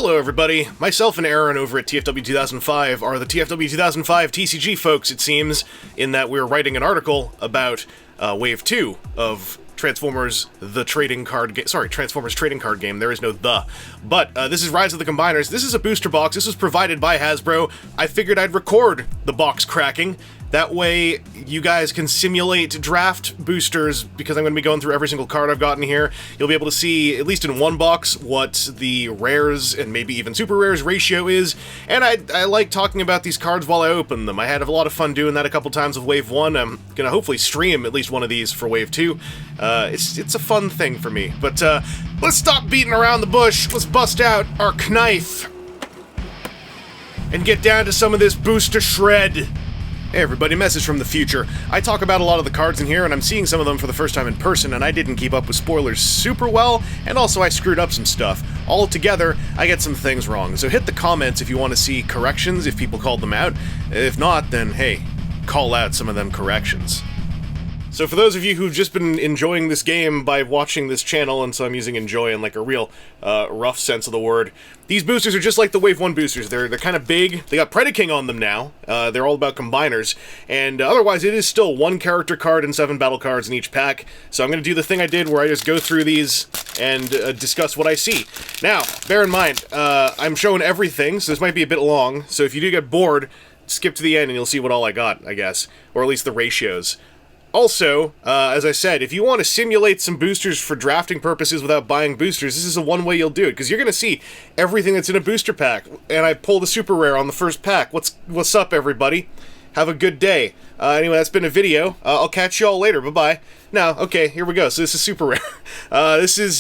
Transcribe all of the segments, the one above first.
Hello everybody, myself and Aaron over at TFW 2005 are the TFW 2005 TCG folks, it seems, in that we're writing an article about Wave 2 of Transformers trading card game. There is no the. But this is Rise of the Combiners. This is a booster box. This was provided by Hasbro. I figured I'd record the box cracking. That way, you guys can simulate draft boosters, because I'm going to be going through every single card I've gotten here. You'll be able to see, at least in one box, what the rares and maybe even super rares ratio is. And I like talking about these cards while I open them. I had a lot of fun doing that a couple times with Wave 1. I'm going to hopefully stream at least one of these for Wave 2. It's a fun thing for me. But let's stop beating around the bush. Let's bust out our knife and get down to some of this Boostershred. Hey everybody, message from the future. I talk about a lot of the cards in here, and I'm seeing some of them for the first time in person, and I didn't keep up with spoilers super well, and also I screwed up some stuff. All together, I get some things wrong, so hit the comments if you want to see corrections, if people called them out. If not, then hey, call out some of them corrections. So for those of you who've just been enjoying this game by watching this channel, and so I'm using enjoy in like a real rough sense of the word, these boosters are just like the Wave 1 boosters. They're kind of big. They got Predaking on them now. They're all about combiners. And otherwise, it is still one character card and 7 battle cards in each pack. So I'm going to do the thing I did where I just go through these and discuss what I see. Now, bear in mind, I'm showing everything, so this might be a bit long. So if you do get bored, skip to the end and you'll see what all I got, I guess. Or at least the ratios. Also, as I said, if you want to simulate some boosters for drafting purposes without buying boosters, this is the one way you'll do it, because you're going to see everything that's in a booster pack. And I pulled a super rare on the first pack. What's up, everybody? Have a good day. Anyway, that's been a video. I'll catch you all later. Bye-bye. Now, okay, here we go. So this is super rare. This is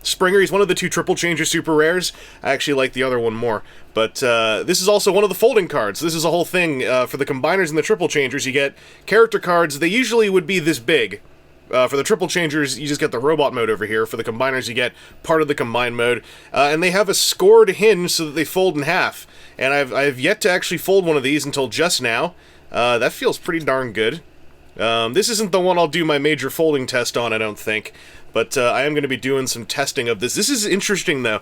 Springer. He's one of the 2 triple changer super rares. I actually like the other one more. But this is also one of the folding cards. This is a whole thing. For the combiners and the triple changers, you get character cards. They usually would be this big. For the triple changers, you just get the robot mode over here. For the combiners, you get part of the combine mode. And they have a scored hinge so that they fold in half. And I've yet to actually fold one of these until just now. That feels pretty darn good. This isn't the one I'll do my major folding test on, I don't think. But I am going to be doing some testing of this. This is interesting, though.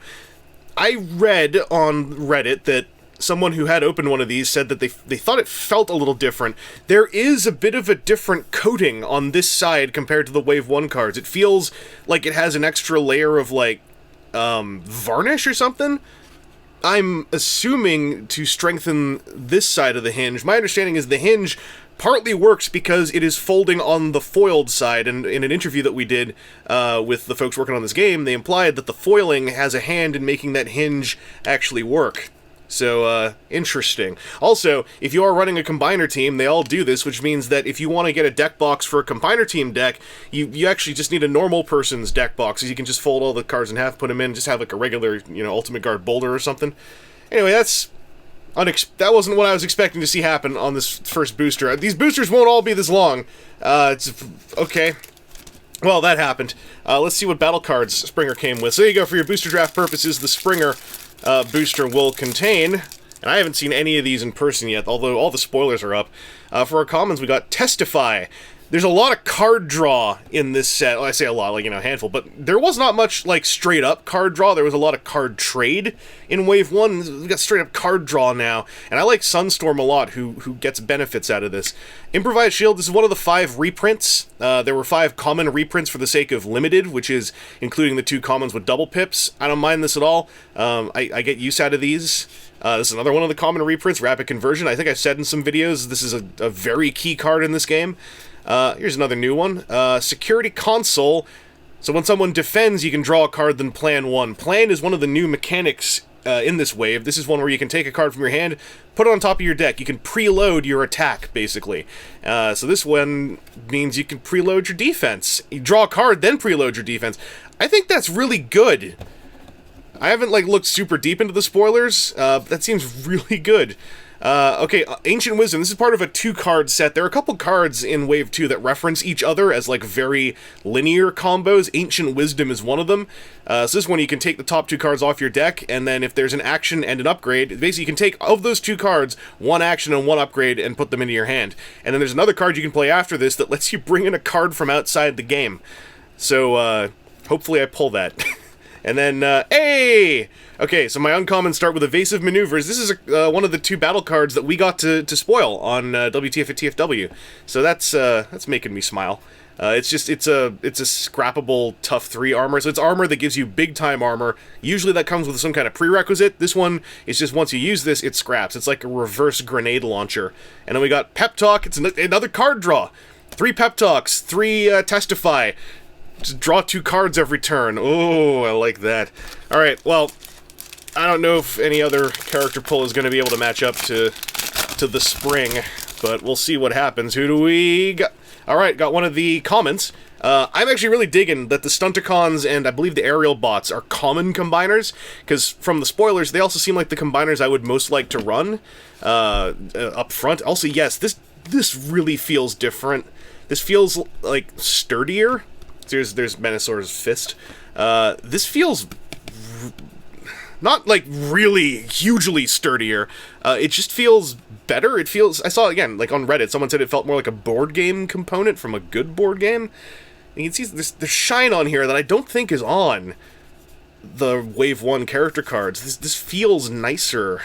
I read on Reddit that someone who had opened one of these said that they thought it felt a little different. There is a bit of a different coating on this side compared to the Wave 1 cards. It feels like it has an extra layer of, like, varnish or something. I'm assuming to strengthen this side of the hinge. My understanding is the hinge partly works because it is folding on the foiled side, and in an interview that we did with the folks working on this game, they implied that the foiling has a hand in making that hinge actually work. So, interesting. Also, if you are running a combiner team, they all do this, which means that if you want to get a deck box for a combiner team deck, you actually just need a normal person's deck box, so you can just fold all the cards in half, put them in, just have like a regular, Ultimate Guard Boulder or something. Anyway, that wasn't what I was expecting to see happen on this first booster. These boosters won't all be this long. Okay. Well, that happened. Let's see what battle cards Springer came with. So there you go, for your booster draft purposes, the Springer booster will contain, and I haven't seen any of these in person yet, although all the spoilers are up. For our commons, we got Testify. There's a lot of card draw in this set. Well, I say a lot, like, a handful, but there was not much, like, straight-up card draw. There was a lot of card trade in Wave 1. We got straight-up card draw now, and I like Sunstorm a lot, who gets benefits out of this. Improvised Shield, this is one of the 5 reprints. There were 5 common reprints for the sake of limited, which is including the 2 commons with double pips. I don't mind this at all. I get use out of these. This is another one of the common reprints, Rapid Conversion. I think I've said in some videos, this is a very key card in this game. Here's another new one. Security Console. So when someone defends, you can draw a card, then plan 1. Plan is one of the new mechanics in this wave. This is one where you can take a card from your hand, put it on top of your deck. You can preload your attack, basically. So this one means you can preload your defense. You draw a card, then preload your defense. I think that's really good. I haven't, looked super deep into the spoilers. That seems really good. Okay, Ancient Wisdom. This is part of a 2-card set. There are a couple cards in Wave 2 that reference each other as, very linear combos. Ancient Wisdom is one of them. So this one, you can take the top 2 cards off your deck, and then if there's an action and an upgrade, basically you can take, of those 2 cards, 1 action and 1 upgrade and put them into your hand. And then there's another card you can play after this that lets you bring in a card from outside the game. So, hopefully I pull that. And then, hey! Okay, so my uncommons start with Evasive Maneuvers. This is one of the 2 battle cards that we got to spoil on WTF at TFW. So that's making me smile. It's a scrappable tough 3 armor, so it's armor that gives you big time armor. Usually that comes with some kind of prerequisite. This one is just once you use this, it scraps. It's like a reverse grenade launcher. And then we got Pep Talk. It's another card draw. 3 Pep Talks, 3 Testify. Just draw 2 cards every turn. Oh, I like that. Alright, well, I don't know if any other character pull is going to be able to match up to the spring, but we'll see what happens. Who do we got? Alright, got one of the commons. I'm actually really digging that the Stunticons and I believe the aerial bots are common combiners, because from the spoilers, they also seem like the combiners I would most like to run up front. Also, yes, this really feels different. This feels like sturdier. There's Menosaur's fist. This feels not like really hugely sturdier. It just feels better. It feels, I saw again, like on Reddit, someone said it felt more like a board game component from a good board game. And you can see there's shine on here that I don't think is on the Wave 1 character cards. This feels nicer.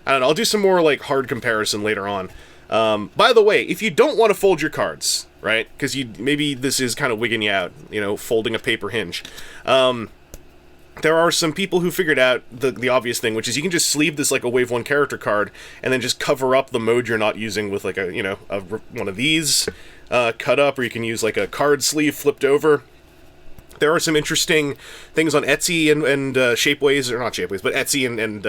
I don't know, I'll do some more like hard comparison later on. By the way, if you don't want to fold your cards, right, because maybe this is kind of wigging you out, you know, folding a paper hinge. There are some people who figured out the obvious thing, which is you can just sleeve this like a Wave 1 character card, and then just cover up the mode you're not using with like one of these cut up, or you can use like a card sleeve flipped over. There are some interesting things on Etsy and Shapeways, or not Shapeways, but Etsy and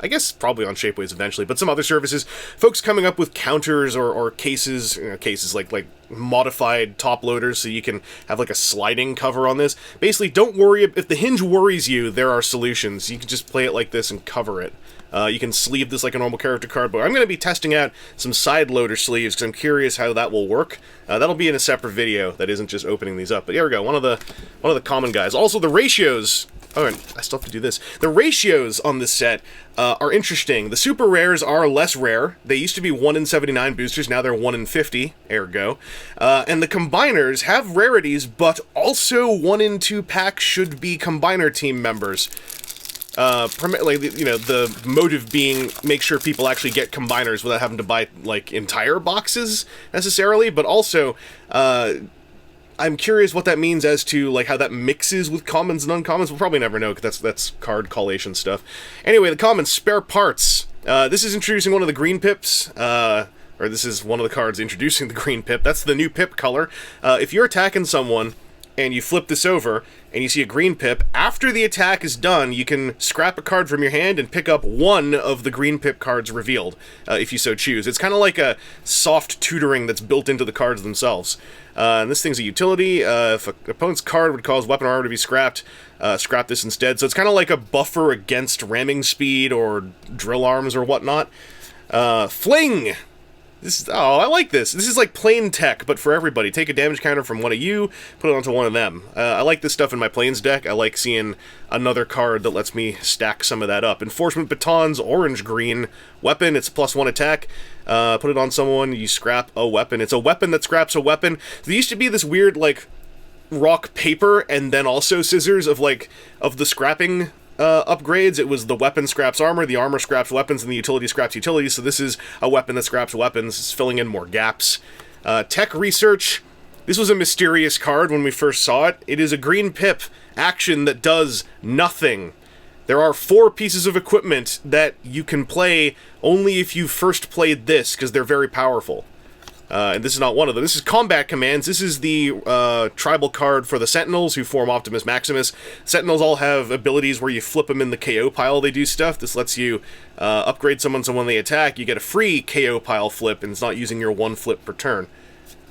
I guess probably on Shapeways eventually, but some other services, folks coming up with counters or cases, cases like modified top loaders, so you can have like a sliding cover on this. Basically, don't worry, if the hinge worries you, there are solutions. You can just play it like this and cover it. You can sleeve this like a normal character card, but I'm going to be testing out some side loader sleeves because I'm curious how that will work. That'll be in a separate video that isn't just opening these up. But here we go, one of the common guys. Also, the ratios. Oh, and I still have to do this. The ratios on this set are interesting. The super rares are less rare. They used to be 1 in 79 boosters, now they're 1 in 50, ergo. And the combiners have rarities, but also 1 in 2 packs should be combiner team members. Primarily, you know, the motive being make sure people actually get combiners without having to buy, like, entire boxes, necessarily, but also, I'm curious what that means as to, like, how that mixes with commons and uncommons. We'll probably never know, because that's card collation stuff. Anyway, the commons, spare parts. This is introducing one of the green pips, or this is one of the cards introducing the green pip. That's the new pip color. If you're attacking someone, and you flip this over, and you see a green pip, after the attack is done, you can scrap a card from your hand and pick up one of the green pip cards revealed, if you so choose. It's kind of like a soft tutoring that's built into the cards themselves. And this thing's a utility. If an opponent's card would cause weapon armor to be scrapped, scrap this instead. So it's kind of like a buffer against ramming speed or drill arms or whatnot. Fling! I like this. This is like plain tech, but for everybody. Take a damage counter from one of you, put it onto one of them. I like this stuff in my plains deck. I like seeing another card that lets me stack some of that up. Enforcement Batons, orange-green weapon. It's a +1 attack. Put it on someone, you scrap a weapon. It's a weapon that scraps a weapon. There used to be this weird, like, rock, paper, and then also scissors of the scrapping upgrades. It was the weapon scraps armor, the armor scraps weapons, and the utility scraps utilities, so this is a weapon that scraps weapons. It's filling in more gaps. Tech research. This was a mysterious card when we first saw it. It is a green pip action that does nothing. There are 4 pieces of equipment that you can play only if you first played this, because they're very powerful. And this is not one of them. This is combat commands. This is the tribal card for the Sentinels who form Optimus Maximus. Sentinels all have abilities where you flip them in the KO pile, they do stuff. This lets you upgrade someone so when they attack, you get a free KO pile flip, and it's not using your 1 flip per turn.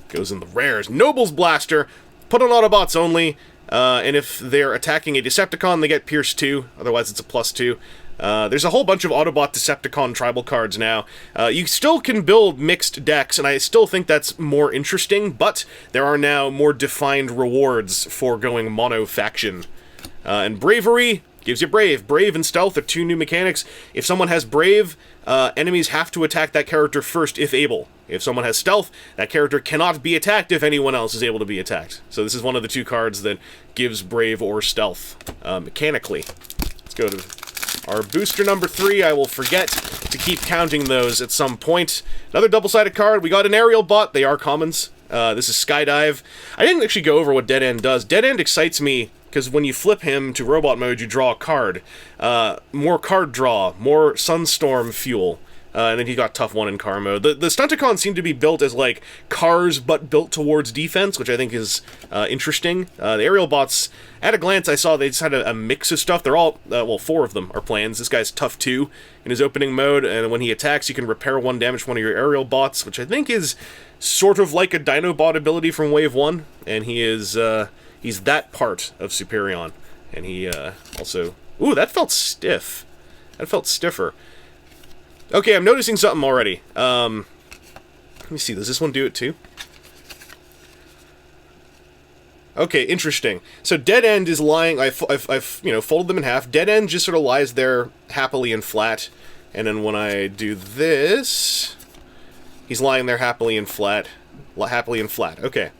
Goes in the rares. Noble's Blaster, put on Autobots only, and if they're attacking a Decepticon, they get Pierce 2, otherwise it's a +2. There's a whole bunch of Autobot Decepticon tribal cards now. You still can build mixed decks, and I still think that's more interesting, but there are now more defined rewards for going mono-faction. And Bravery, gives you Brave. Brave and Stealth are two new mechanics. If someone has Brave, enemies have to attack that character first if able. If someone has Stealth, that character cannot be attacked if anyone else is able to be attacked. So this is one of the two cards that gives Brave or Stealth, mechanically. Let's go to our booster number 3. I will forget to keep counting those at some point. Another double-sided card. We got an Aerial Bot. They are commons. This is Skydive. I didn't actually go over what Dead End does. Dead End excites me because when you flip him to robot mode, you draw a card. More card draw, more Sunstorm fuel. And then he got Tough 1 in car mode. The Stunticons seem to be built as, like, cars, but built towards defense, which I think is interesting. The aerial bots, at a glance, I saw they just had a mix of stuff. They're all, well, 4 of them are plans. This guy's Tough 2 in his opening mode, and when he attacks, you can repair 1 damage from one of your aerial bots, which I think is sort of like a Dinobot ability from Wave 1, and he is, he's that part of Superion. And he, also... Ooh, that felt stiff. That felt stiffer. Okay, I'm noticing something already. Let me see, does this one do it too? Okay, interesting. So Dead End is lying, I've folded them in half. Dead End just sort of lies there happily and flat. And then when I do this, he's lying there happily and flat. Okay.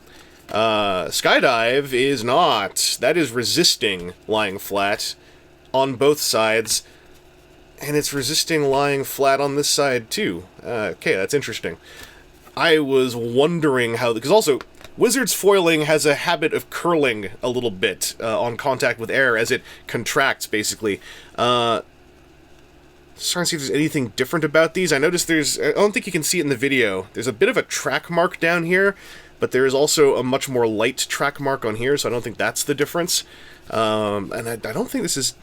Skydive is not. That is resisting lying flat on both sides. And it's resisting lying flat on this side, too. Okay, that's interesting. I was wondering how... Because also, Wizard's Foiling has a habit of curling a little bit on contact with air as it contracts, basically. Just trying to see if there's anything different about these. I noticed there's... I don't think you can see it in the video. There's a bit of a track mark down here, but there is also a much more light track mark on here, so I don't think that's the difference. And I don't think this is...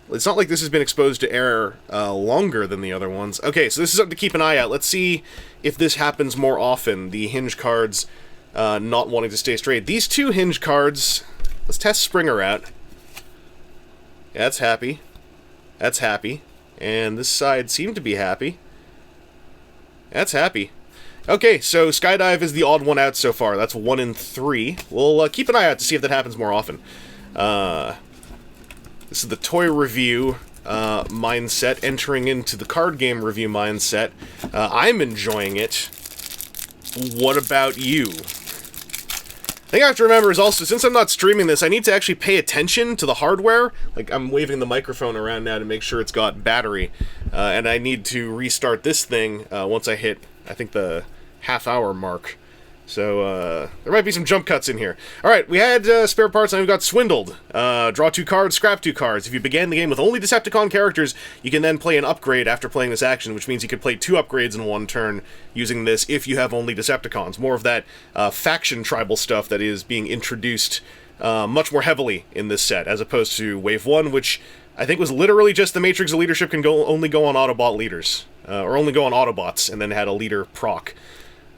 It's not like this has been exposed to air longer than the other ones. Okay, so this is something to keep an eye out. Let's see if this happens more often, the hinge cards not wanting to stay straight. These 2 hinge cards, let's test Springer out. Yeah, that's happy. That's happy. And this side seemed to be happy. That's happy. Okay, so Skydive is the odd one out so far. That's 1 in 3. We'll keep an eye out to see if that happens more often. This is the toy review mindset, entering into the card game review mindset. I'm enjoying it. What about you? The thing I have to remember is also, since I'm not streaming this, I need to actually pay attention to the hardware. Like, I'm waving the microphone around now to make sure it's got battery. And I need to restart this thing once I hit, I think, the half-hour mark. So, there might be some jump cuts in here. Alright, we had spare parts, and we've got Swindled. Draw 2 cards, scrap 2 cards. If you began the game with only Decepticon characters, you can then play an upgrade after playing this action, which means you could play 2 upgrades in 1 turn using this if you have only Decepticons. More of that faction tribal stuff that is being introduced much more heavily in this set, as opposed to Wave 1, which I think was literally just the Matrix of Leadership can only go on Autobot leaders. Or only go on Autobots, and then had a leader proc.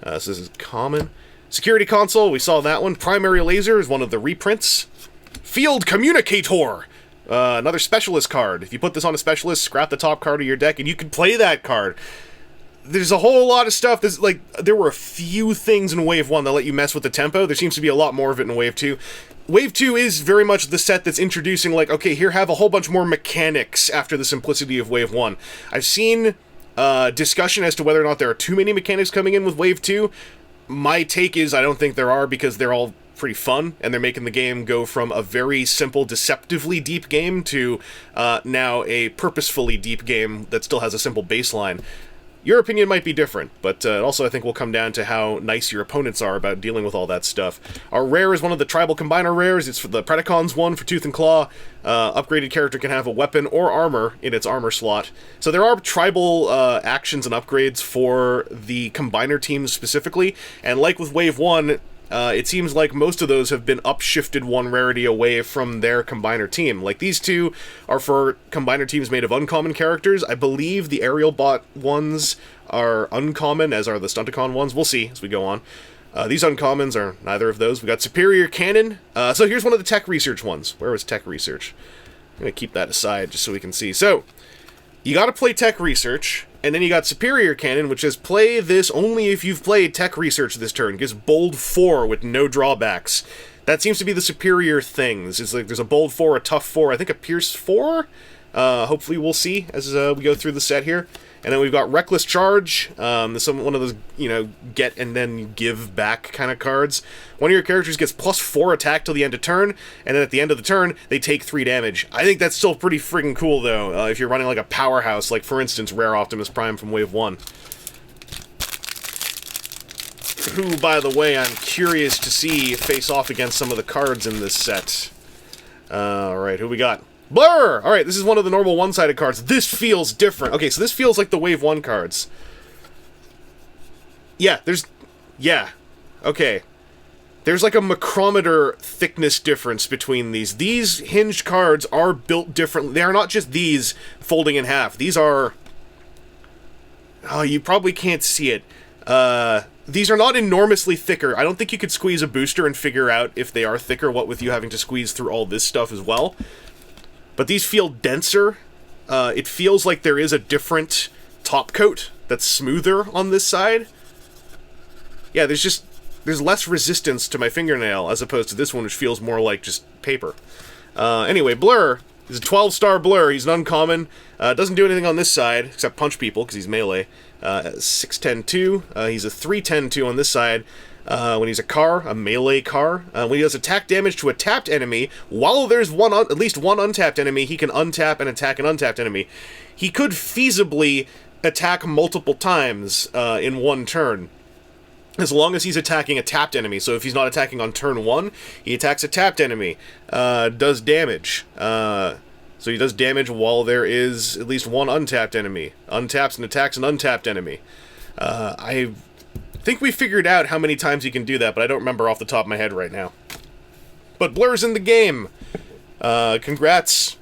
So this is common. Security Console, we saw that one. Primary Laser is one of the reprints. Field Communicator! Another Specialist card. If you put this on a Specialist, scrap the top card of your deck, and you can play that card. There's a whole lot of stuff. There were a few things in Wave 1 that let you mess with the tempo. There seems to be a lot more of it in Wave 2. Wave 2 is very much the set that's introducing, like, okay, here, have a whole bunch more mechanics after the simplicity of Wave 1. I've seen discussion as to whether or not there are too many mechanics coming in with Wave 2. My take is I don't think there are, because they're all pretty fun, and they're making the game go from a very simple, deceptively deep game to now a purposefully deep game that still has a simple baseline. Your opinion might be different, but also I think will come down to how nice your opponents are about dealing with all that stuff. Our rare is one of the tribal combiner rares. It's for the Predacons one for Tooth and Claw. Upgraded character can have a weapon or armor in its armor slot. So there are tribal actions and upgrades for the combiner teams specifically, and like with Wave 1, it seems like most of those have been upshifted 1 rarity away from their combiner team. Like, these 2 are for combiner teams made of uncommon characters. I believe the aerial bot ones are uncommon, as are the Stunticon ones. We'll see as we go on. These uncommons are neither of those. We got Superior Cannon. So here's one of the tech research ones. Where was tech research? I'm going to keep that aside just so we can see. So, you got to play tech research. And then you got Superior Cannon, which says play this only if you've played Tech Research this turn. Gives bold 4 with no drawbacks. That seems to be the superior things. It's like there's a bold 4, a tough 4, I think a pierce 4? Hopefully we'll see as we go through the set here. And then we've got Reckless Charge, one of those, get and then give back kind of cards. One of your characters gets +4 attack till the end of turn, and then at the end of the turn, they take 3 damage. I think that's still pretty friggin' cool, though, if you're running like a powerhouse, like, for instance, Rare Optimus Prime from Wave 1. Who, by the way, I'm curious to see face off against some of the cards in this set. Alright, who we got? Blur! Alright, this is one of the normal one-sided cards. This feels different. Okay, so this feels like the Wave 1 cards. Yeah, okay. There's like a micrometer thickness difference between these. These hinged cards are built differently. They are not just these folding in half. These are... Oh, you probably can't see it. These are not enormously thicker. I don't think you could squeeze a booster and figure out if they are thicker, what with you having to squeeze through all this stuff as well. But these feel denser. It feels like there is a different top coat that's smoother on this side. Yeah, there's less resistance to my fingernail as opposed to this one, which feels more like just paper. Anyway, Blur is a 12-star Blur. He's an uncommon. Doesn't do anything on this side except punch people because he's melee. 6'10", he's a 3'10" on this side. When he's a melee car, when he does attack damage to a tapped enemy, while there's at least one untapped enemy, he can untap and attack an untapped enemy. He could feasibly attack multiple times in one turn, as long as he's attacking a tapped enemy. So if he's not attacking on turn 1, he attacks a tapped enemy, does damage. So he does damage while there is at least one untapped enemy. Untaps and attacks an untapped enemy. I think we figured out how many times he can do that, but I don't remember off the top of my head right now. But Blur's in the game. Congrats,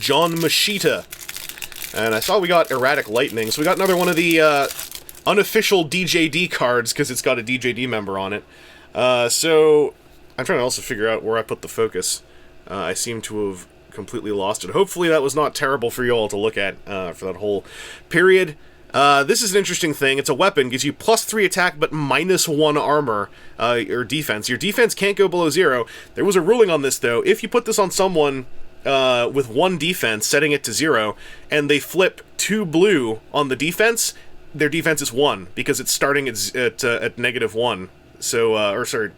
John Machita. And I saw we got Erratic Lightning, so we got another one of the unofficial DJD cards, because it's got a DJD member on it. So I'm trying to also figure out where I put the focus. I seem to have completely lost it. Hopefully that was not terrible for you all to look at for that whole period. This is an interesting thing. It's a weapon, gives you +3 attack but -1 armor or defense. Your defense can't go below 0. There was a ruling on this, though. If you put this on someone with 1 defense, setting it to 0, and they flip 2 blue on the defense, their defense is 1, because it's starting at -1. So, or sorry,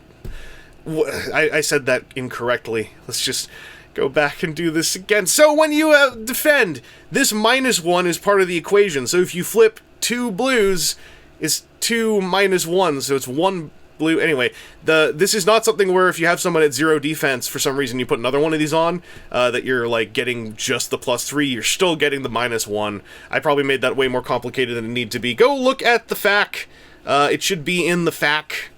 I said that incorrectly. Let's just go back and do this again. So when you defend, this -1 is part of the equation. So if you flip 2 blues, it's 2 -1, so it's 1 blue. Anyway, this is not something where if you have someone at 0 defense, for some reason you put another one of these on, that you're like getting just the +3, you're still getting the -1. I probably made that way more complicated than it needed to be. Go look at the FAQ. It should be in the FAQ.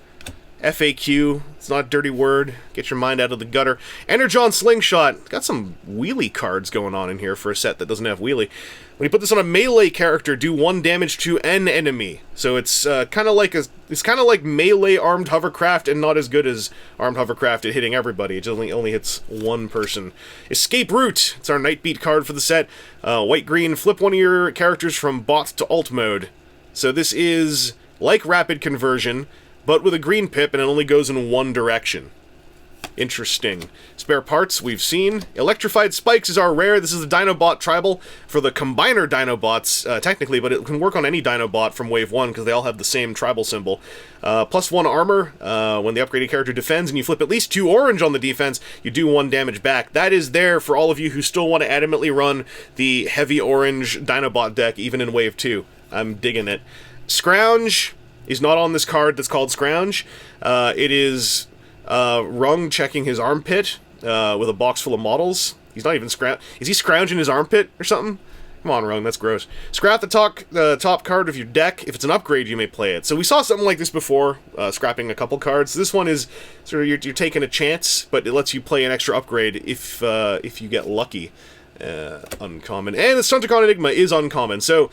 FAQ. It's not a dirty word. Get your mind out of the gutter. Energon Slingshot. Got some wheelie cards going on in here for a set that doesn't have wheelie. When you put this on a melee character, do 1 damage to an enemy. So it's kind of like melee armed hovercraft, and not as good as armed hovercraft at hitting everybody. It only hits 1 person. Escape Route. It's our Nightbeat card for the set. White-green. Flip one of your characters from bot to alt mode. So this is like Rapid Conversion, but with a green pip, and it only goes in 1 direction. Interesting. Spare parts, we've seen. Electrified Spikes is our rare. This is the Dinobot tribal for the Combiner Dinobots, technically, but it can work on any Dinobot from Wave 1, because they all have the same tribal symbol. +1 armor. When the upgraded character defends and you flip at least 2 orange on the defense, you do 1 damage back. That is there for all of you who still want to adamantly run the heavy orange Dinobot deck, even in Wave 2. I'm digging it. Scrounge is not on this card that's called Scrounge. It is Rung checking his armpit with a box full of models. He's not even Is he scrounging his armpit or something? Come on, Rung, that's gross. Scrap the top card of your deck. If it's an upgrade, you may play it. So we saw something like this before, scrapping a couple cards. This one is sort of you're taking a chance, but it lets you play an extra upgrade if you get lucky. Uncommon. And the Stunticon Enigma is uncommon. So,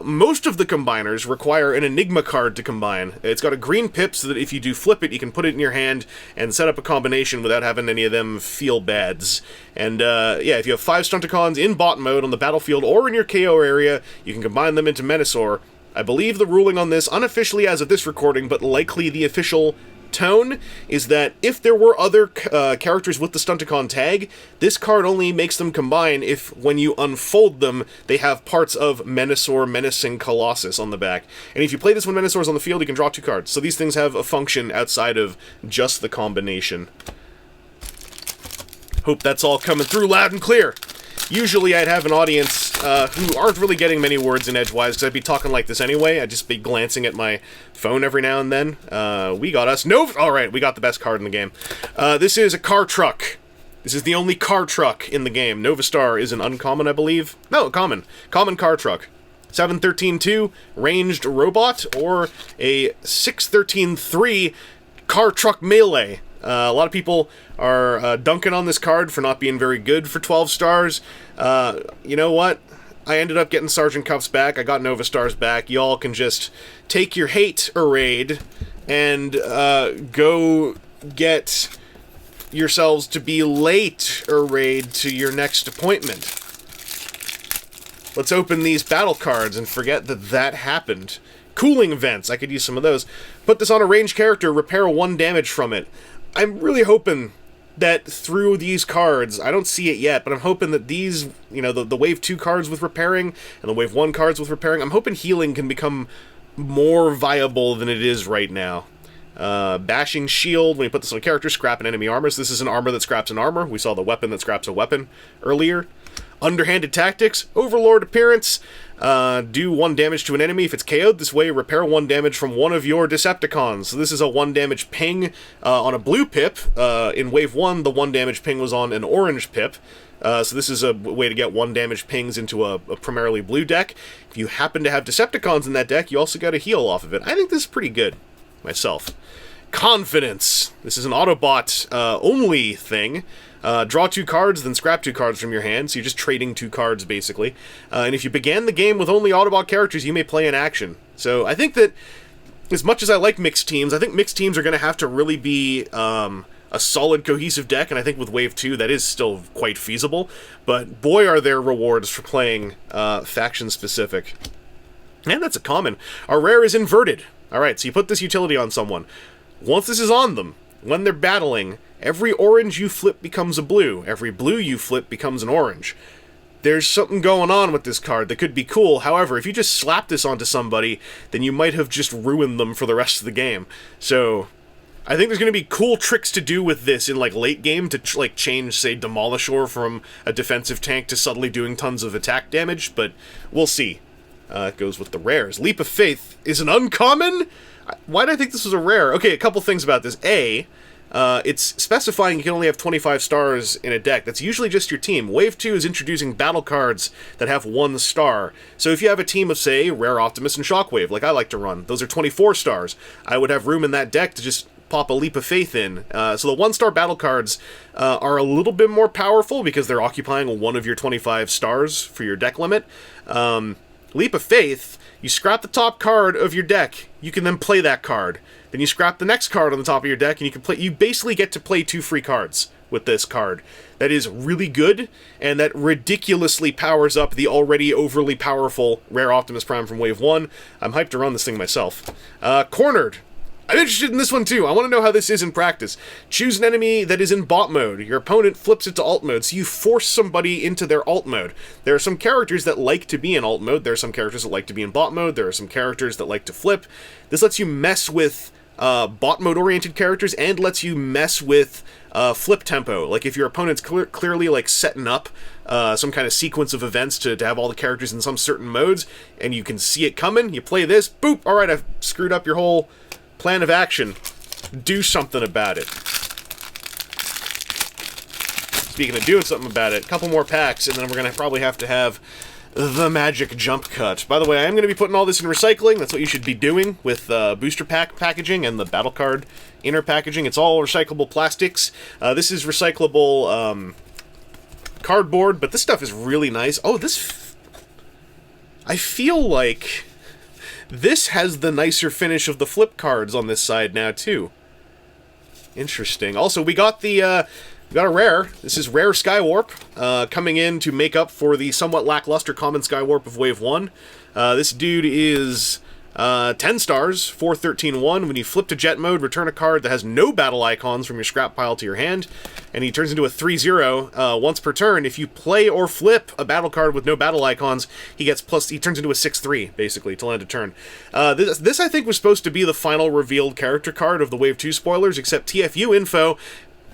most of the combiners require an Enigma card to combine. It's got a green pip so that if you do flip it, you can put it in your hand and set up a combination without having any of them feel bads. And, yeah, if you have 5 Stunticons in bot mode on the battlefield or in your KO area, you can combine them into Menasor. I believe the ruling on this, unofficially as of this recording, but likely the official tone is that if there were other characters with the Stunticon tag, this card only makes them combine if, when you unfold them, they have parts of Menasor, Menacing Colossus on the back. And if you play this when Menasor's on the field, you can draw 2 cards. So these things have a function outside of just the combination. Hope that's all coming through loud and clear. Usually I'd have an audience who aren't really getting many words in edgewise, because I'd be talking like this anyway. I'd just be glancing at my phone every now and then. We got us. No! Alright, we got the best card in the game. This is a car truck. This is the only car truck in the game. Nova Star is an uncommon, I believe. No, common. Common car truck. 713-2, ranged robot, or a 613-3 car truck melee. A lot of people are dunking on this card for not being very good for 12 stars. You know what? I ended up getting Sergeant Cuffs back. I got Nova Stars back. Y'all can just take your hate arrayed and go get yourselves to be late arrayed to your next appointment. Let's open these battle cards and forget that that happened. Cooling vents. I could use some of those. Put this on a ranged character, repair 1 damage from it. I'm really hoping that through these cards, I don't see it yet, but I'm hoping that these, you know, the Wave 2 cards with repairing and the Wave 1 cards with repairing, I'm hoping healing can become more viable than it is right now. Bashing Shield, when you put this on a character, scrap an enemy armor. So this is an armor that scraps an armor. We saw the weapon that scraps a weapon earlier. Underhanded Tactics, Overlord Appearance, do 1 damage to an enemy if it's KO'd. This way, repair 1 damage from one of your Decepticons. So this is a 1 damage ping on a blue pip. In Wave 1, the 1 damage ping was on an orange pip. So this is a way to get 1 damage pings into a primarily blue deck. If you happen to have Decepticons in that deck, you also got a heal off of it. I think this is pretty good, myself. Confidence. This is an Autobot only thing. Draw 2 cards, then scrap 2 cards from your hand, so you're just trading 2 cards, basically. And if you began the game with only Autobot characters, you may play in action. So I think that, as much as I like mixed teams, I think mixed teams are going to have to really be a solid, cohesive deck, and I think with Wave 2 that is still quite feasible. But boy are there rewards for playing faction-specific. And that's a common. Our rare is inverted. Alright, so you put this utility on someone. Once this is on them, when they're battling, every orange you flip becomes a blue. Every blue you flip becomes an orange. There's something going on with this card that could be cool. However, if you just slap this onto somebody, then you might have just ruined them for the rest of the game. So, I think there's going to be cool tricks to do with this in, like, late game to, like, change, say, Demolishor from a defensive tank to suddenly doing tons of attack damage, but we'll see. It goes with the rares. Leap of Faith is an uncommon? Why did I think this was a rare? Okay, a couple things about this. It's specifying you can only have 25 stars in a deck. That's usually just your team. Wave 2 is introducing battle cards that have 1 star. So if you have a team of, say, Rare Optimus and Shockwave, like I like to run, those are 24 stars. I would have room in that deck to just pop a Leap of Faith in. So the 1-star battle cards are a little bit more powerful because they're occupying 1 of your 25 stars for your deck limit. Leap of Faith, you scrap the top card of your deck, you can then play that card. Then you scrap the next card on the top of your deck, and you can play. You basically get to play 2 free cards with this card. That is really good, and that ridiculously powers up the already overly powerful Rare Optimus Prime from Wave 1. I'm hyped to run this thing myself. Cornered. I'm interested in this one too. I want to know how this is in practice. Choose an enemy that is in bot mode. Your opponent flips it to alt mode, so you force somebody into their alt mode. There are some characters that like to be in alt mode. There are some characters that like to be in bot mode. There are some characters that like to flip. This lets you mess with bot mode oriented characters and lets you mess with flip tempo. Like if your opponent's clearly like setting up some kind of sequence of events to have all the characters in some certain modes, and you can see it coming, you play this, boop, alright, I've screwed up your whole plan of action. Do something about it. Speaking of doing something about it, a couple more packs, and then we're going to probably have to have the magic jump cut. By the way, I am going to be putting all this in recycling. That's what you should be doing with booster pack packaging and the battle card inner packaging. It's all recyclable plastics. This is recyclable cardboard, but this stuff is really nice. Oh, this... I feel like this has the nicer finish of the flip cards on this side now, too. Interesting. Also, we got the... we got a rare. This is Rare Skywarp, coming in to make up for the somewhat lackluster common Skywarp of Wave 1. This dude is 10 stars, 413-1. When you flip to jet mode, return a card that has no battle icons from your scrap pile to your hand, and he turns into a 3-0 once per turn. If you play or flip a battle card with no battle icons, he turns into a 6-3, basically, till end of turn. This, I think, was supposed to be the final revealed character card of the Wave 2 spoilers, except TFU Info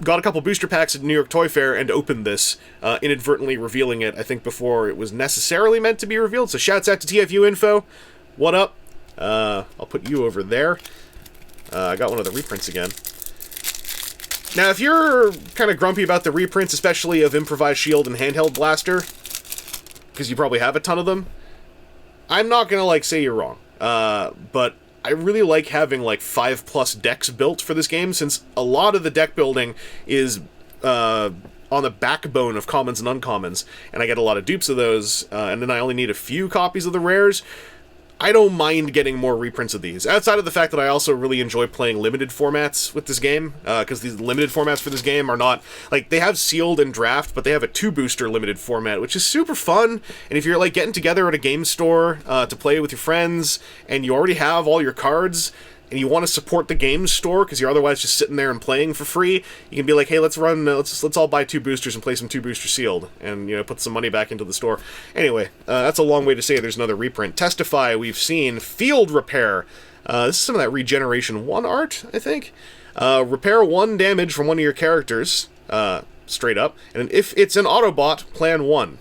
got a couple booster packs at New York Toy Fair and opened this, inadvertently revealing it, I think, before it was necessarily meant to be revealed. So shouts out to TFU Info. What up? I'll put you over there. I got one of the reprints again. Now, if you're kind of grumpy about the reprints, especially of Improvised Shield and Handheld Blaster, because you probably have a ton of them, I'm not gonna, like, say you're wrong. But I really like having, like, 5+ decks built for this game, since a lot of the deck building is on the backbone of commons and uncommons, and I get a lot of dupes of those, and then I only need a few copies of the rares. I don't mind getting more reprints of these, outside of the fact that I also really enjoy playing limited formats with this game, because these limited formats for this game are not, like, they have sealed and draft, but they have a 2-booster limited format, which is super fun, and if you're, like, getting together at a game store to play with your friends, and you already have all your cards, and you want to support the game store because you're otherwise just sitting there and playing for free, you can be like, hey, let's all buy 2 boosters and play some 2-booster sealed, and, you know, put some money back into the store. Anyway, that's a long way to say there's another reprint. Testify, we've seen Field Repair. This is some of that Regeneration 1 art, I think. Repair 1 damage from one of your characters, straight up, and if it's an Autobot, plan 1.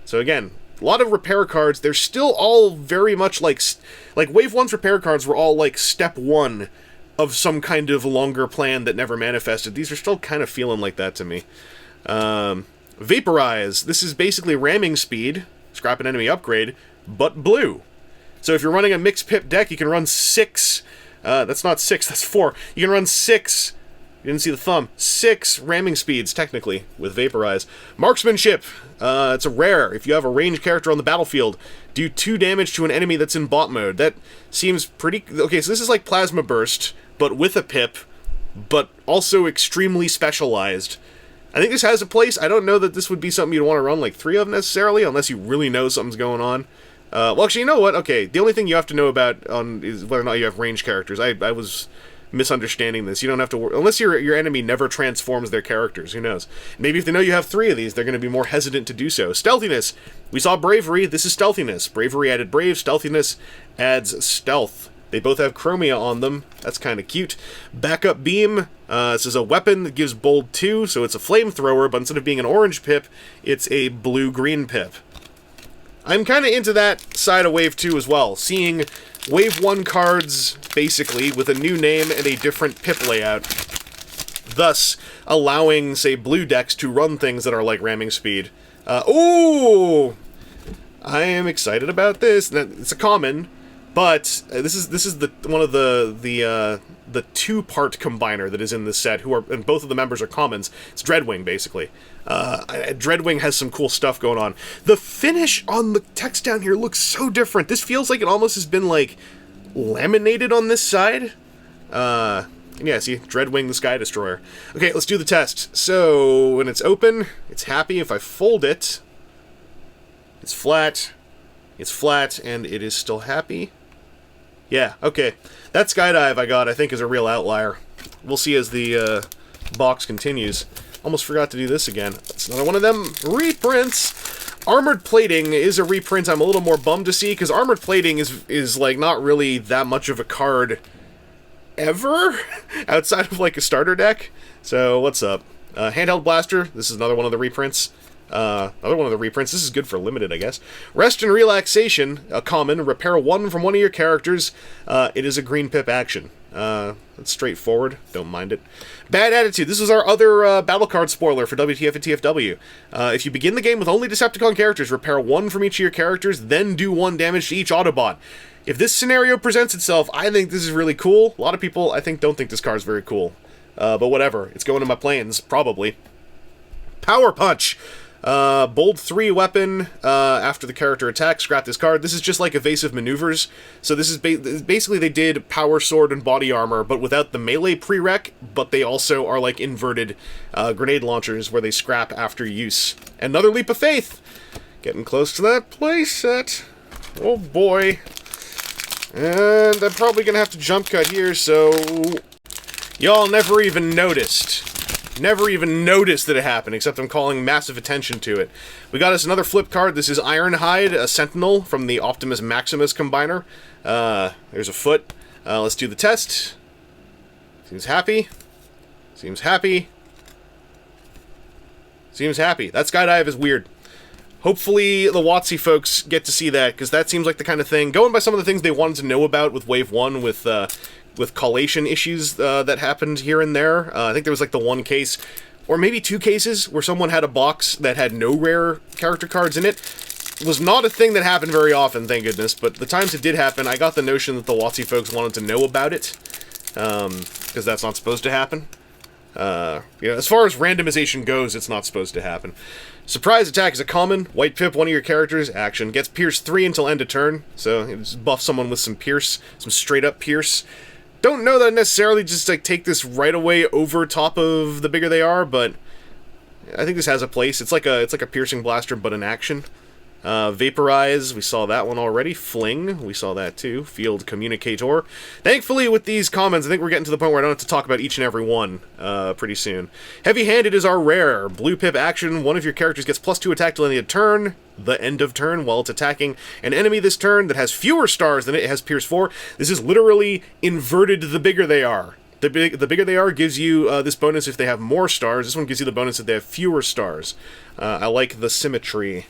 So again, a lot of repair cards. They're still all very much like Wave 1's repair cards were all like step 1 of some kind of longer plan that never manifested. These are still kind of feeling like that to me. Vaporize. This is basically ramming speed, scrap an enemy upgrade, but blue. So if you're running a mixed pip deck, you can run 6. That's not 6, that's 4. You can run 6. You didn't see the thumb. 6 ramming speeds, technically, with Vaporize. Marksmanship. It's a rare. If you have a ranged character on the battlefield, do 2 damage to an enemy that's in bot mode. That seems pretty... Okay, so this is like Plasma Burst, but with a pip, but also extremely specialized. I think this has a place. I don't know that this would be something you'd want to run like 3 of necessarily, unless you really know something's going on. Well, actually, you know what? Okay, the only thing you have to know about is whether or not you have ranged characters. I was misunderstanding this. You don't have to worry, unless your enemy never transforms their characters. Who knows? Maybe if they know you have 3 of these, they're going to be more hesitant to do so. Stealthiness. We saw Bravery. This is Stealthiness. Bravery added Brave. Stealthiness adds Stealth. They both have Chromia on them. That's kind of cute. Backup Beam. This is a weapon that gives Bold 2, so it's a flamethrower, but instead of being an orange pip, it's a blue-green pip. I'm kind of into that side of Wave 2 as well, seeing Wave 1 cards, basically, with a new name and a different pip layout, thus allowing, say, blue decks to run things that are like ramming speed. Ooh! I am excited about this. It's a common, but this is one of the 2-part combiner that is in this set, and both of the members are commons. It's Dreadwing, basically. Dreadwing has some cool stuff going on. The finish on the text down here looks so different. This feels like it almost has been, like, laminated on this side. And yeah, see, Dreadwing the Sky Destroyer. Okay, let's do the test. So, when it's open, it's happy. If I fold it, it's flat, and it is still happy. Yeah, okay. That Skydive I got, I think, is a real outlier. We'll see as the box continues. Almost forgot to do this again. It's another one of them reprints. Armored Plating is a reprint I'm a little more bummed to see, because Armored Plating is like, not really that much of a card ever, outside of, like, a starter deck. So, what's up? Handheld Blaster, this is another one of the reprints. This is good for limited, I guess. Rest and Relaxation, a common. Repair 1 from one of your characters. It is a green pip action. It's straightforward. Don't mind it. Bad Attitude. This is our other battle card spoiler for WTF and TFW. If you begin the game with only Decepticon characters, repair 1 from each of your characters, then do 1 damage to each Autobot. If this scenario presents itself, I think this is really cool. A lot of people, I think, don't think this card is very cool. But whatever. It's going in my plans, probably. Power Punch. Bold 3 weapon, after the character attacks, scrap this card. This is just like Evasive Maneuvers. So this is basically they did Power Sword and Body Armor, but without the melee prereq, but they also are like inverted grenade launchers where they scrap after use. Another Leap of Faith! Getting close to that playset. Oh boy. And I'm probably gonna have to jump cut here, so... Y'all never even noticed. Never even noticed that it happened, except I'm calling massive attention to it. We got us another flip card. This is Ironhide, a Sentinel from the Optimus Maximus combiner. There's a foot. Let's do the test. Seems happy. Seems happy. Seems happy. That skydive is weird. Hopefully the WotC folks get to see that, because that seems like the kind of thing, going by some of the things they wanted to know about with Wave 1 with collation issues that happened here and there. I think there was like the one case, or maybe two cases, where someone had a box that had no rare character cards in it. It was not a thing that happened very often, thank goodness, but the times it did happen, I got the notion that the WotC folks wanted to know about it, because that's not supposed to happen. As far as randomization goes, it's not supposed to happen. Surprise attack is a common. White pip one of your characters. Action. Gets Pierce 3 until end of turn. So, just buff someone with some Pierce. Some straight up Pierce. Don't know that I necessarily just like take this right away over top of the bigger they are, but I think this has a place. It's like a piercing blaster, but in action. Vaporize, we saw that one already. Fling, we saw that too. Field Communicator. Thankfully, with these comments, I think we're getting to the point where I don't have to talk about each and every one pretty soon. Heavy-handed is our rare. Blue pip action, one of your characters gets +2 attack till the end of turn, the end of turn, while it's attacking an enemy this turn that has fewer stars than it has Pierce 4. This is literally inverted the bigger they are. The bigger they are gives you this bonus if they have more stars. This one gives you the bonus if they have fewer stars. I like the symmetry.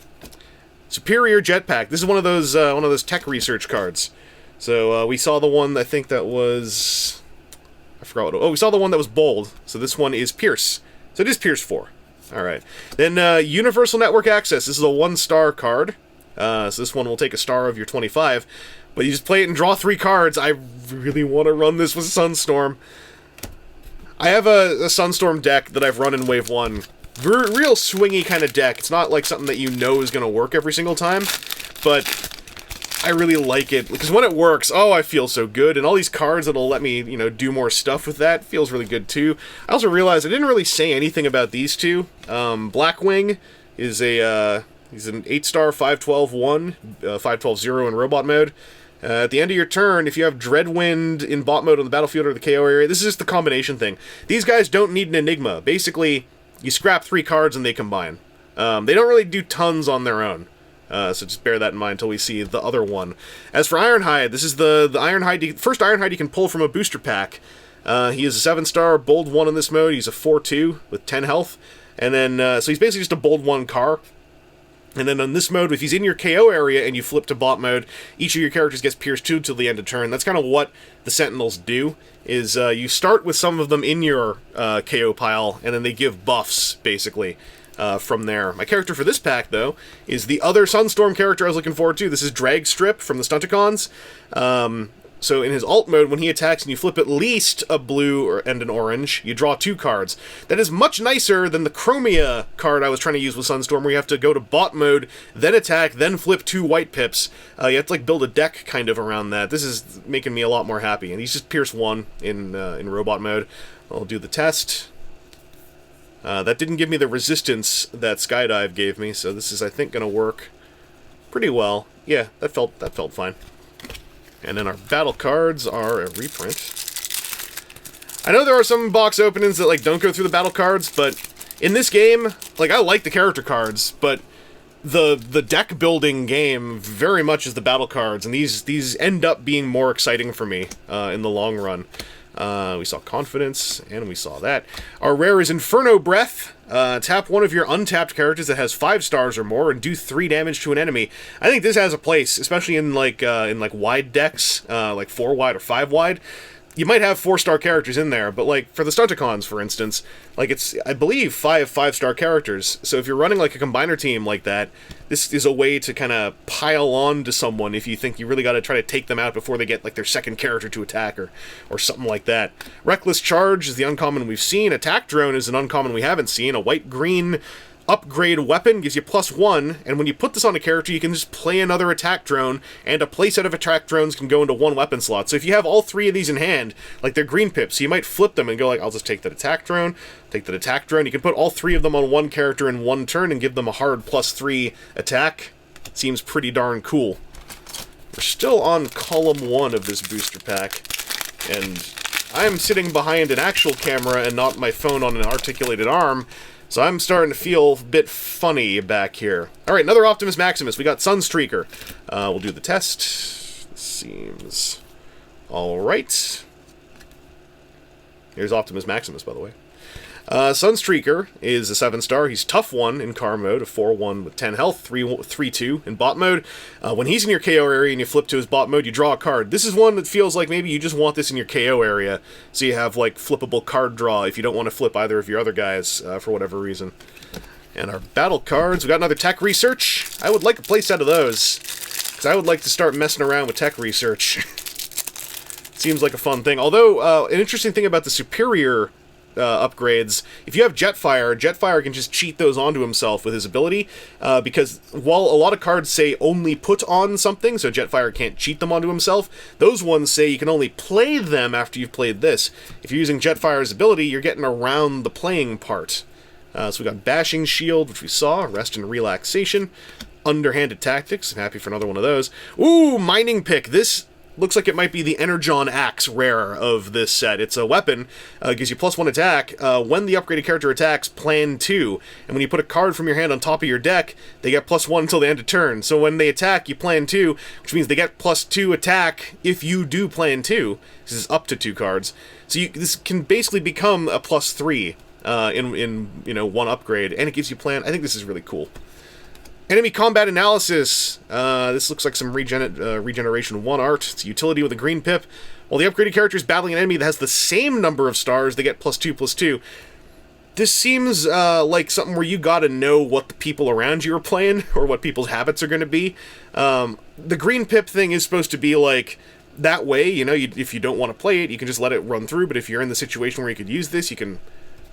Superior Jetpack. This is one of those tech research cards. So we saw the one, I think that was... I forgot what... Oh, we saw the one that was bold. So this one is Pierce. So it is Pierce 4. Alright. Then Universal Network Access. This is a 1-star card. So this one will take a star of your 25. But you just play it and draw 3 cards. I really want to run this with Sunstorm. I have a Sunstorm deck that I've run in Wave 1. Real swingy kind of deck. It's not like something that you know is going to work every single time, but I really like it, because when it works, oh, I feel so good, and all these cards that'll let me, do more stuff with that feels really good too. I also realized I didn't really say anything about these two. Blackwing is he's an 8-star 5/12/1, 5/12/0 in robot mode. At the end of your turn, if you have Dreadwind in bot mode on the battlefield or the KO area, this is just the combination thing. These guys don't need an Enigma. Basically, you scrap 3 cards and they combine. They don't really do tons on their own. So just bear that in mind until we see the other one. As for Ironhide, this is the Ironhide, first Ironhide you can pull from a booster pack. He is a 7-star bold 1 in this mode. He's a 4/2 with 10 health. And then, so he's basically just a bold 1 car. And then on this mode, if he's in your KO area and you flip to bot mode, each of your characters gets Pierce 2 till the end of turn. That's kind of what the Sentinels do, is you start with some of them in your KO pile, and then they give buffs, basically, from there. My character for this pack, though, is the other Sunstorm character I was looking forward to. This is Dragstrip from the Stunticons. So in his alt mode, when he attacks and you flip at least a blue and an orange, you draw 2 cards. That is much nicer than the Chromia card I was trying to use with Sunstorm, where you have to go to bot mode, then attack, then flip 2 white pips. You have to build a deck kind of around that. This is making me a lot more happy. And he's just Pierce 1 in robot mode. I'll do the test. That didn't give me the resistance that Skydive gave me, so this is, I think, going to work pretty well. Yeah, that felt fine. And then our battle cards are a reprint. I know there are some box openings that don't go through the battle cards, but in this game, I like the character cards, but the deck building game very much is the battle cards, and these end up being more exciting for me in the long run. We saw Confidence, and we saw that. Our rare is Inferno Breath. Tap one of your untapped characters that has 5 stars or more and do 3 damage to an enemy. I think this has a place, especially in wide decks, 4 wide or 5 wide. You might have 4-star characters in there, but for the Stunticons, for instance, it's, I believe, 5-star characters. So if you're running a combiner team like that, this is a way to kind of pile on to someone if you think you really got to try to take them out before they get their second character to attack or something like that. Reckless Charge is the uncommon we've seen. Attack Drone is an uncommon we haven't seen. A white-green upgrade weapon gives you +1, and when you put this on a character, you can just play another attack drone, and a playset of attack drones can go into 1 weapon slot. So if you have all 3 of these in hand, they're green pips, you might flip them and go I'll just take that attack drone, take that attack drone. You can put all 3 of them on 1 character in 1 turn and give them a hard +3 attack. Seems pretty darn cool. We're still on column 1 of this booster pack, and I'm sitting behind an actual camera and not my phone on an articulated arm, so I'm starting to feel a bit funny back here. Alright, another Optimus Maximus. We got Sunstreaker. We'll do the test. This seems alright. Here's Optimus Maximus, by the way. Sunstreaker is a 7-star. He's tough 1 in car mode, a 4-1 with 10 health, 3-2 in bot mode. When he's in your KO area and you flip to his bot mode, you draw a card. This is one that feels like maybe you just want this in your KO area, so you have, like, flippable card draw if you don't want to flip either of your other guys for whatever reason. And our battle cards, we got another tech research. I would like a playset of those, because I would like to start messing around with tech research. Seems like a fun thing. Although, an interesting thing about the superior upgrades, if you have Jetfire can just cheat those onto himself with his ability, because while a lot of cards say only put on something, so Jetfire can't cheat them onto himself, those ones say you can only play them after you've played this. If you're using Jetfire's ability, you're getting around the playing part. So we got Bashing Shield, which we saw, Rest and Relaxation, Underhanded Tactics, I'm happy for another one of those. Ooh, Mining Pick. This looks like it might be the Energon Axe rare of this set. It's a weapon, gives you +1 attack. When the upgraded character attacks, plan 2. And when you put a card from your hand on top of your deck, they get +1 until the end of turn. So when they attack, you plan 2, which means they get +2 attack if you do plan 2. This is up to 2 cards. So this can basically become a +3 in one upgrade, and it gives you plan. I think this is really cool. Enemy Combat Analysis. This looks like some Regeneration 1 art. It's a utility with a green pip. While the upgraded character is battling an enemy that has the same number of stars, they get +2/+2. This seems like something where you gotta know what the people around you are playing, or what people's habits are going to be. The green pip thing is supposed to be like, that way, if you don't want to play it, you can just let it run through, but if you're in the situation where you could use this, you can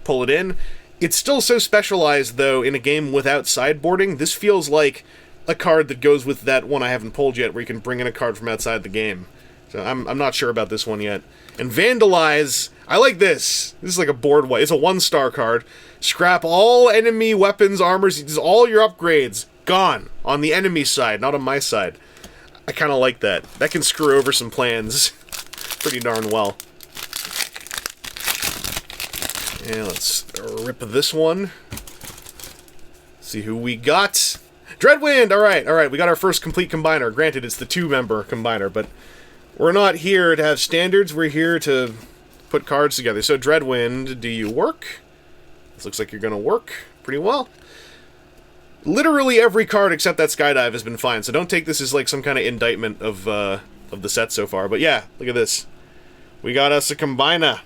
pull it in. It's still so specialized, though, in a game without sideboarding. This feels like a card that goes with that one I haven't pulled yet, where you can bring in a card from outside the game. So I'm not sure about this one yet. And Vandalize, I like this. This is like a board wipe. It's a 1-star card. Scrap all enemy weapons, armors, all your upgrades. Gone. On the enemy side, not on my side. I kind of like that. That can screw over some plans pretty darn well. And let's rip this one. See who we got. Dreadwind! Alright, we got our first complete combiner. Granted, it's the 2-member combiner, but we're not here to have standards, we're here to put cards together. So, Dreadwind, do you work? This looks like you're gonna work pretty well. Literally every card except that Skydive has been fine, so don't take this as like some kind of indictment of the set so far. But yeah, look at this. We got us a combiner.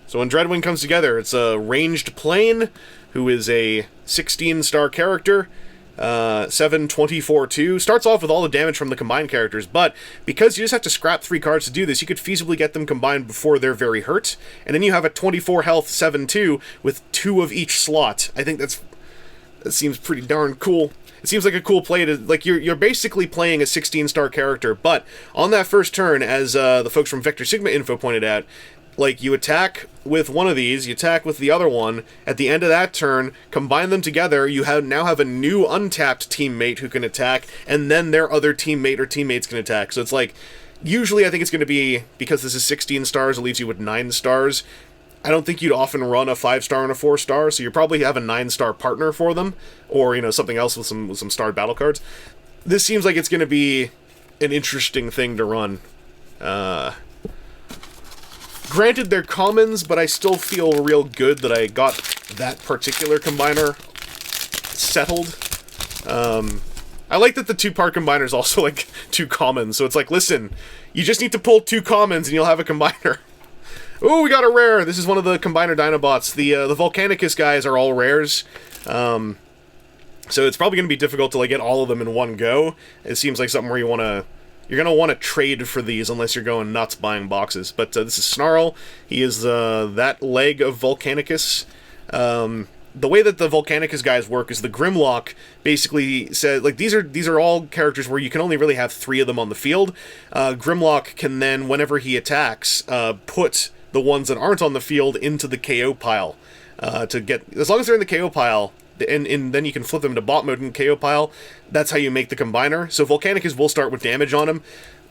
So when Dreadwind comes together, it's a ranged plane, who is a 16-star character, 7/24/2. Starts off with all the damage from the combined characters, but because you just have to scrap 3 cards to do this, you could feasibly get them combined before they're very hurt, and then you have a 24 health 7/2 with 2 of each slot. I think that seems pretty darn cool. It seems like a cool play to, like, you're basically playing a 16-star character, but on that first turn, as the folks from Vector Sigma Info pointed out, like, you attack with one of these, you attack with the other one, at the end of that turn, combine them together, you now have a new untapped teammate who can attack, and then their other teammate or teammates can attack. So it's like, usually I think it's going to be, because this is 16 stars, it leaves you with 9 stars. I don't think you'd often run a 5-star and a 4-star, so you probably have a 9-star partner for them, or, something else with some starred battle cards. This seems like it's going to be an interesting thing to run. Granted, they're commons, but I still feel real good that I got that particular combiner settled. I like that the 2-part combiner is also, like, 2 commons, so it's like, listen, you just need to pull 2 commons and you'll have a combiner. Ooh, we got a rare! This is one of the combiner Dinobots. The Volcanicus guys are all rares, so it's probably going to be difficult to, like, get all of them in one go. It seems like something where you're going to want to trade for these unless you're going nuts buying boxes. But this is Snarl. He is that leg of Volcanicus. The way that the Volcanicus guys work is the Grimlock basically said, like, these are all characters where you can only really have 3 of them on the field. Grimlock can then, whenever he attacks, put the ones that aren't on the field into the KO pile. To get, as long as they're in the KO pile, and then you can flip them to bot mode and KO pile. That's how you make the combiner. So Volcanicus will start with damage on him.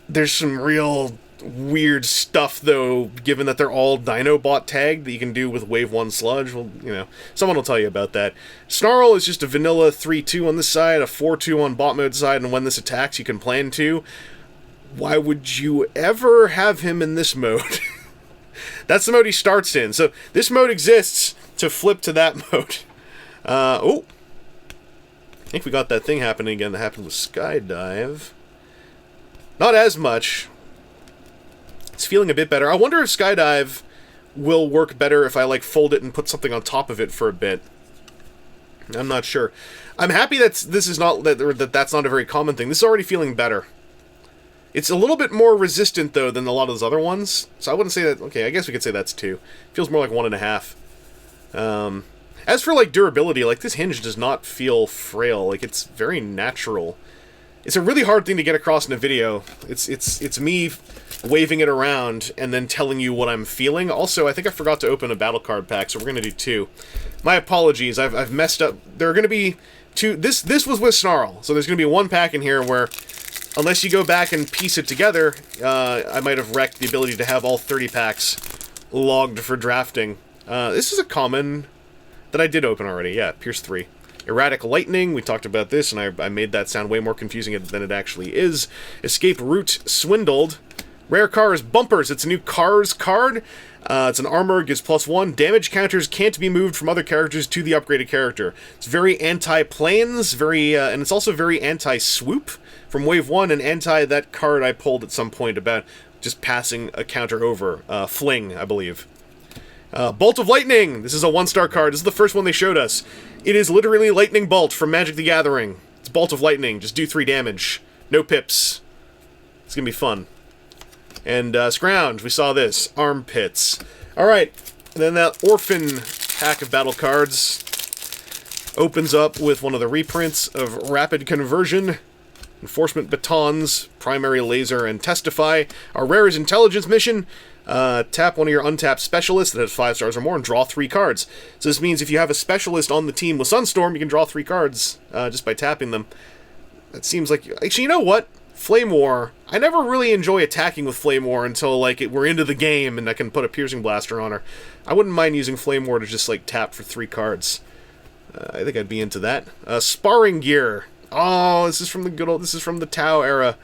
There's some real weird stuff, though, given that they're all Dinobot tagged, that you can do with Wave 1 Sludge. Well, you know, someone will tell you about that. Snarl is just a vanilla 3-2 on this side, a 4-2 on bot mode side, and when this attacks, you can plan to. Why would you ever have him in this mode? That's the mode he starts in. So this mode exists to flip to that mode. Oh. I think we got that thing happening again that happened with Skydive. Not as much. It's feeling a bit better. I wonder if Skydive will work better if I, like, fold it and put something on top of it for a bit. I'm not sure. I'm happy that this is not that's not a very common thing. This is already feeling better. It's a little bit more resistant, though, than a lot of those other ones. So I wouldn't say that... Okay, I guess we could say that's 2. Feels more like 1.5. As for, like, durability, like, this hinge does not feel frail. Like, it's very natural. It's a really hard thing to get across in a video. It's me waving it around and then telling you what I'm feeling. Also, I think I forgot to open a battle card pack, so we're going to do 2. My apologies. I've messed up. There are going to be 2... This was with Snarl, so there's going to be 1 pack in here where... Unless you go back and piece it together, I might have wrecked the ability to have all 30 packs logged for drafting. This is a common that I did open already. Yeah, Pierce 3. Erratic Lightning, we talked about this, and I made that sound way more confusing than it actually is. Escape Route Swindled. Rare Cars Bumpers, it's a new Cars card. It's an armor, gives +1. Damage counters can't be moved from other characters to the upgraded character. It's very anti-planes, and it's also very anti-swoop from Wave 1, and anti that card I pulled at some point about just passing a counter over. Fling, I believe. Bolt of Lightning! This is a 1-star card. This is the first one they showed us. It is literally Lightning Bolt from Magic the Gathering. It's Bolt of Lightning. Just do 3 damage. No pips. It's gonna be fun. And Scrounge, we saw this. Armpits. Alright, and then that Orphan pack of battle cards opens up with one of the reprints of Rapid Conversion, Enforcement Batons, Primary Laser, and Testify. Our rare is Intelligence Mission. Tap one of your untapped specialists that has 5 stars or more and draw 3 cards. So this means if you have a specialist on the team with Sunstorm, you can draw 3 cards just by tapping them. That seems like... Actually, you know what? Flame War. I never really enjoy attacking with Flame War until, like, we're into the game and I can put a Piercing Blaster on her. I wouldn't mind using Flame War to just, like, tap for 3 cards. I think I'd be into that. Sparring Gear. Oh, this is from the good old... This is from the Tau era.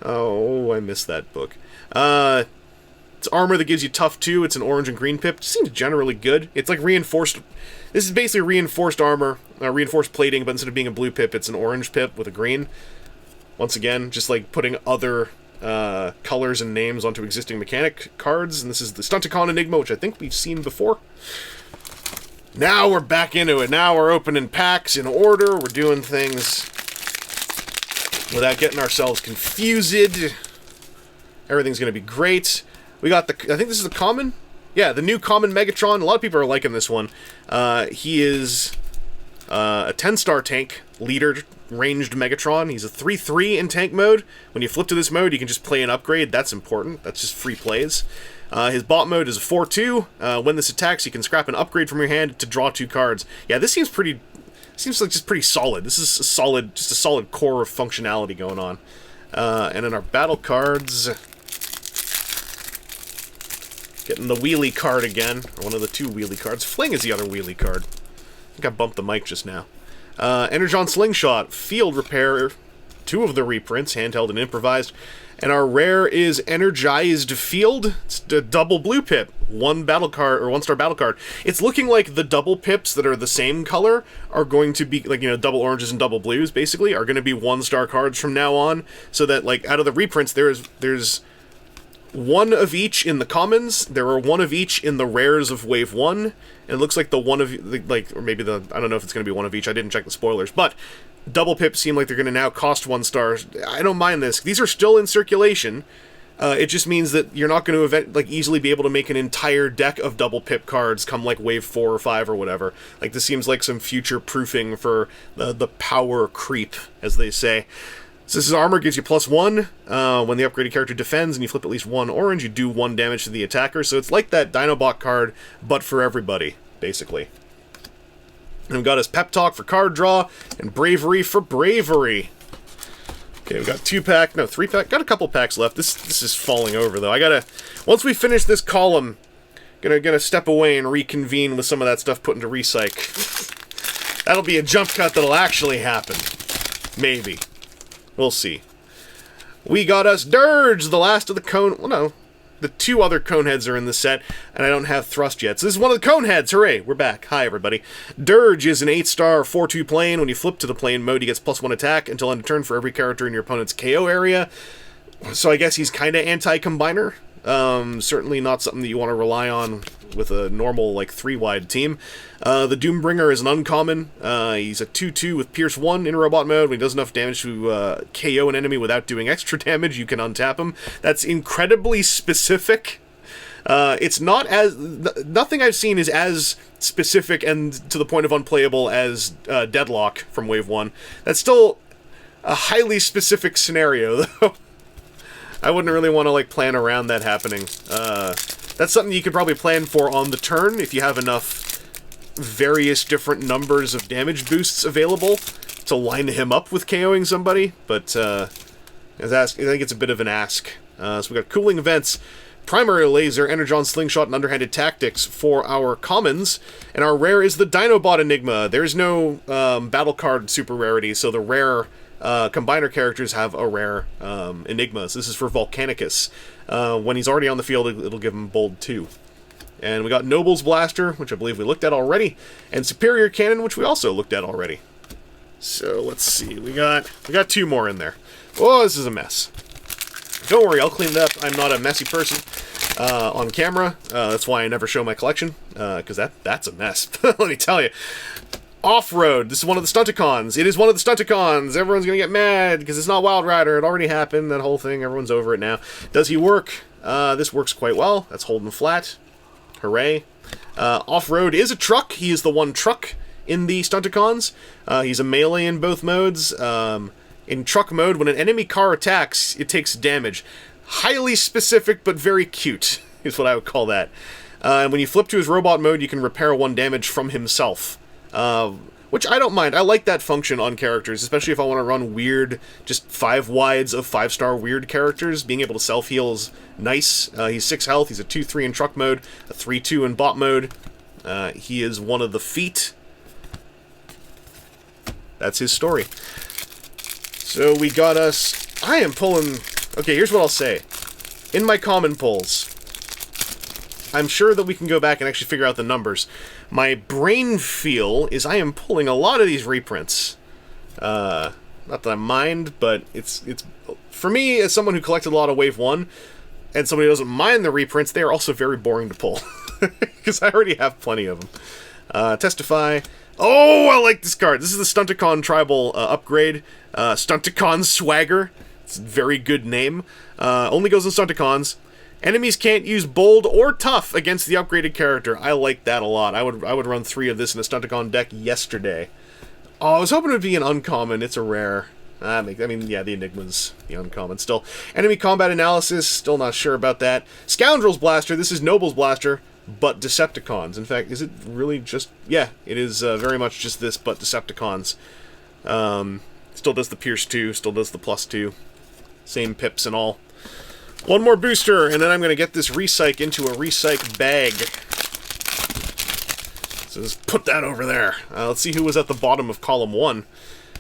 Oh, I missed that book. It's armor that gives you tough 2. It's an orange and green pip. It seems generally good. It's like reinforced... This is basically reinforced armor, reinforced plating, but instead of being a blue pip, it's an orange pip with a green. Once again, just like putting other colors and names onto existing mechanic cards. And this is the Stunticon Enigma, which I think we've seen before. Now we're back into it. Now we're opening packs in order. We're doing things without getting ourselves confused. Everything's going to be great. We got the... I think this is the common? Yeah, the new common Megatron. A lot of people are liking this one. He is a 10-star tank leader ranged Megatron. He's a 3-3 in tank mode. When you flip to this mode, you can just play an upgrade. That's important. That's just free plays. His bot mode is a 4-2. When this attacks, you can scrap an upgrade from your hand to draw 2 cards. Yeah, this seems pretty... Seems like just pretty solid. This is a solid, just a solid core of functionality going on. And in our battle cards... Getting the wheelie card again, or one of the 2 wheelie cards. Fling is the other wheelie card. I think I bumped the mic just now. Energon Slingshot, Field Repair, 2 of the reprints, handheld and improvised. And our rare is Energized Field. It's a double blue pip, 1 battle card, or 1-star battle card. It's looking like the double pips that are the same color are going to be, like, you know, double oranges and double blues, basically, are going to be 1-star cards from now on. So that, like, out of the reprints, there's 1 of each in the commons, there are 1 of each in the rares of Wave 1, and it looks like the 1 of, like, or maybe the, I don't know if it's going to be 1 of each, I didn't check the spoilers, but double pips seem like they're going to now cost 1 star. I don't mind this. These are still in circulation. It just means that you're not going to easily be able to make an entire deck of double pip cards come, like, Wave 4 or 5 or whatever. Like, this seems like some future proofing for the power creep, as they say. So this is armor, gives you +1. When the upgraded character defends and you flip at least 1 orange, you do 1 damage to the attacker. So it's like that Dinobot card, but for everybody, basically. And we've got his Pep Talk for card draw, and Bravery for bravery. Okay, we've got 2-pack, no, 3-pack, got a couple packs left. This is falling over, though. I gotta, once we finish this column, gonna step away and reconvene with some of that stuff put into recyc. That'll be a jump cut that'll actually happen. Maybe. We'll see. We got us Dirge, the last of the cone, well, no. The 2 other cone heads are in the set, and I don't have Thrust yet. So this is one of the cone heads! Hooray! We're back. Hi, everybody. Dirge is an 8-star 4/2 plane. When you flip to the plane mode, he gets +1 attack until end of turn for every character in your opponent's KO area. So I guess he's kind of anti-combiner. Certainly not something that you want to rely on with a normal, like, 3-wide team. The Doombringer is an uncommon. He's a 2/2 with Pierce 1 in robot mode. When he does enough damage to KO an enemy without doing extra damage, you can untap him. That's incredibly specific. It's not as... Nothing I've seen is as specific and to the point of unplayable as Deadlock from Wave 1. That's still a highly specific scenario, though. I wouldn't really want to, like, plan around that happening. That's something you could probably plan for on the turn if you have enough various different numbers of damage boosts available to line him up with KOing somebody, but I think it's a bit of an ask. So we got Cooling Events, Primary Laser, Energon Slingshot, and Underhanded Tactics for our commons, and our rare is the Dinobot Enigma. There's no battle card super rarity, so the rare combiner characters have a rare Enigmas. This is for Volcanicus. When he's already on the field, it'll give him Bold 2. And we got Noble's Blaster, which I believe we looked at already, and Superior Cannon, which we also looked at already. So let's see, we got 2 more in there. Oh, this is a mess. Don't worry, I'll clean it up. I'm not a messy person on camera. That's why I never show my collection, because that's a mess. Let me tell you. Off-Road. This is one of the Stunticons. It is one of the Stunticons. Everyone's gonna get mad because it's not Wild Rider. It already happened, that whole thing. Everyone's over it now. Does he work? This works quite well. That's holding flat. Hooray. Off-Road is a truck. He is the one truck in the Stunticons. He's a melee in both modes. In truck mode, when an enemy car attacks, it takes damage. Highly specific, but very cute, is what I would call that. When you flip to his robot mode, you can repair 1 damage from himself. Which I don't mind. I like that function on characters, especially if I want to run weird, just 5 wides of 5-star weird characters. Being able to self-heal is nice. He's 6 health, he's a 2/3 in truck mode, a 3/2 in bot mode. He is one of the feet. That's his story. So we got us... I am pulling... Okay, here's what I'll say. In my common pulls, I'm sure that we can go back and actually figure out the numbers. My brain feel is I am pulling a lot of these reprints. Not that I mind, but it's for me, as someone who collected a lot of Wave 1, and somebody who doesn't mind the reprints, they are also very boring to pull. Because I already have plenty of them. Testify. Oh, I like this card. This is the Stunticon Tribal upgrade. Stunticon Swagger. It's a very good name. Only goes in Stunticons. Enemies can't use Bold or Tough against the upgraded character. I like that a lot. I would run 3 of this in a Stunticon deck yesterday. Oh, I was hoping it would be an uncommon. It's a rare. I mean, yeah, the Enigma's the uncommon still. Enemy combat analysis, still not sure about that. Scoundrel's Blaster, this is Noble's Blaster, but Decepticons. In fact, is it really just... Yeah, it is very much just this, but Decepticons. Still does the Pierce 2, still does the +2. Same pips and all. One more booster, and then I'm going to get this recyc into a recyc bag. So just put that over there. Let's see who was at the bottom of column 1.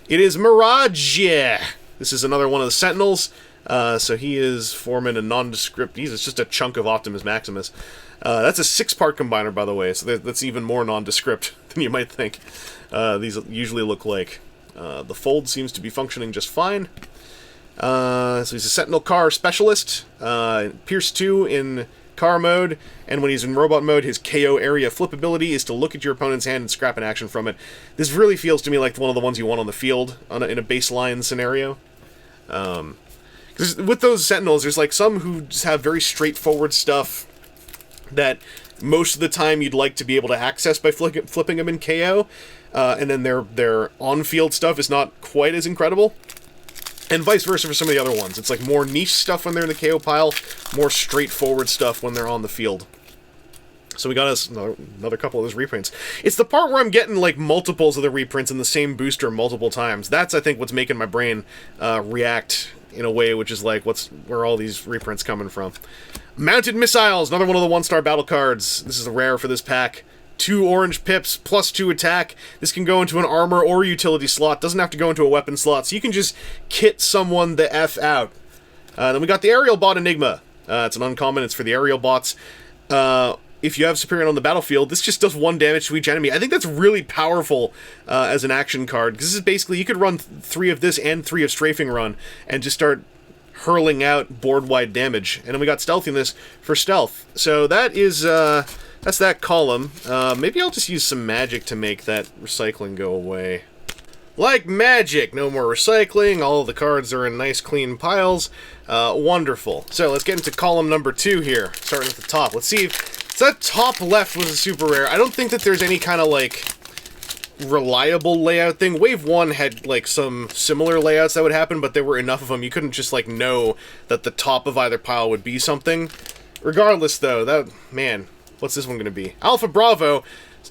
It is Mirage! Yeah! This is another one of the Sentinels. So he is forming a nondescript... He's just a chunk of Optimus Maximus. That's a 6-part combiner, by the way, so that's even more nondescript than you might think. These usually look like. The fold seems to be functioning just fine. So he's a Sentinel car specialist. Pierce 2 in car mode, and when he's in robot mode, his KO area flip ability is to look at your opponent's hand and scrap an action from it. This really feels to me like one of the ones you want on the field in a baseline scenario. Because with those Sentinels, there's like some who just have very straightforward stuff that most of the time you'd like to be able to access by flipping them in KO, and then their on-field stuff is not quite as incredible. And vice versa for some of the other ones. It's like more niche stuff when they're in the KO pile, more straightforward stuff when they're on the field. So we got us another couple of those reprints. It's the part where I'm getting, like, multiples of the reprints in the same booster multiple times. That's, I think, what's making my brain react in a way which is like, where are all these reprints coming from? Mounted Missiles, another one of the 1-star battle cards. This is a rare for this pack. 2 orange pips, plus 2 attack. This can go into an armor or utility slot. Doesn't have to go into a weapon slot, so you can just kit someone the F out. Then we got the Aerial Bot Enigma. It's an uncommon, it's for the aerial bots. If you have Superior on the battlefield, this just does 1 damage to each enemy. I think that's really powerful as an action card, because this is basically, you could run 3 of this and 3 of Strafing Run, and just start hurling out board-wide damage. And then we got Stealthiness for stealth. So that is, that's that column. Maybe I'll just use some magic to make that recycling go away. Like magic! No more recycling, all of the cards are in nice clean piles. Wonderful. So let's get into column number 2 here, starting at the top. Let's see if... So that top left was a super rare. I don't think that there's any kind of, like, reliable layout thing. Wave 1 had, like, some similar layouts that would happen, but there were enough of them. You couldn't just, like, know that the top of either pile would be something. Regardless, though, that... Man, what's this one going to be? Alpha Bravo,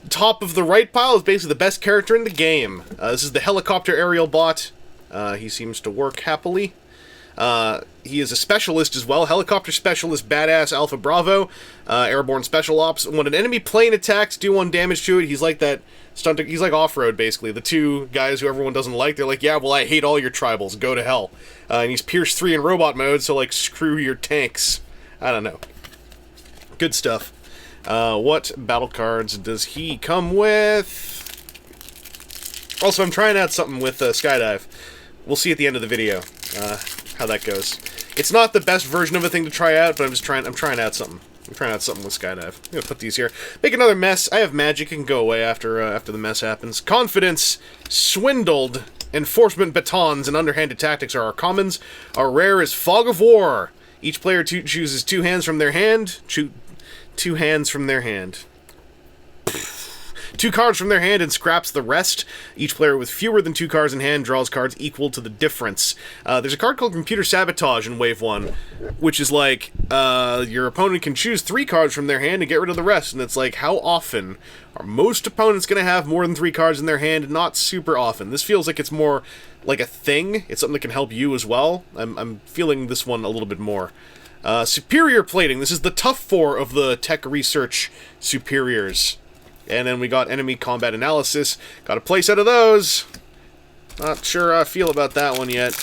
top of the right pile, is basically the best character in the game. This is the Helicopter Aerial Bot. He seems to work happily. He is a specialist as well. Helicopter Specialist, Badass Alpha Bravo, Airborne Special Ops. When an enemy plane attacks, do 1 damage to it. He's like that he's like Off-Road, basically. The 2 guys who everyone doesn't like, they're like, yeah, well, I hate all your tribals. Go to hell. And he's Pierce 3 in robot mode, so, like, screw your tanks. I don't know. Good stuff. What battle cards does he come with? Also, I'm trying out something with Skydive. We'll see at the end of the video how that goes. It's not the best version of a thing to try out, but I'm trying out something. I'm trying out something with Skydive. I'm gonna put these here. Make another mess. I have magic. It can go away after the mess happens. Confidence, Swindled, Enforcement Batons, and Underhanded Tactics are our commons. Our rare is Fog of War. Each player chooses 2 hands from their hand. 2 hands from their hand. 2 cards from their hand and scraps the rest. Each player with fewer than 2 cards in hand draws cards equal to the difference. There's a card called Computer Sabotage in Wave 1, which is like, your opponent can choose 3 cards from their hand and get rid of the rest, and it's like, how often are most opponents going to have more than 3 cards in their hand? Not super often. This feels like it's more like a thing. It's something that can help you as well. I'm feeling this one a little bit more. Superior Plating. This is the tough 4 of the Tech Research Superiors. And then we got Enemy Combat Analysis. Got a playset of those. Not sure how I feel about that one yet.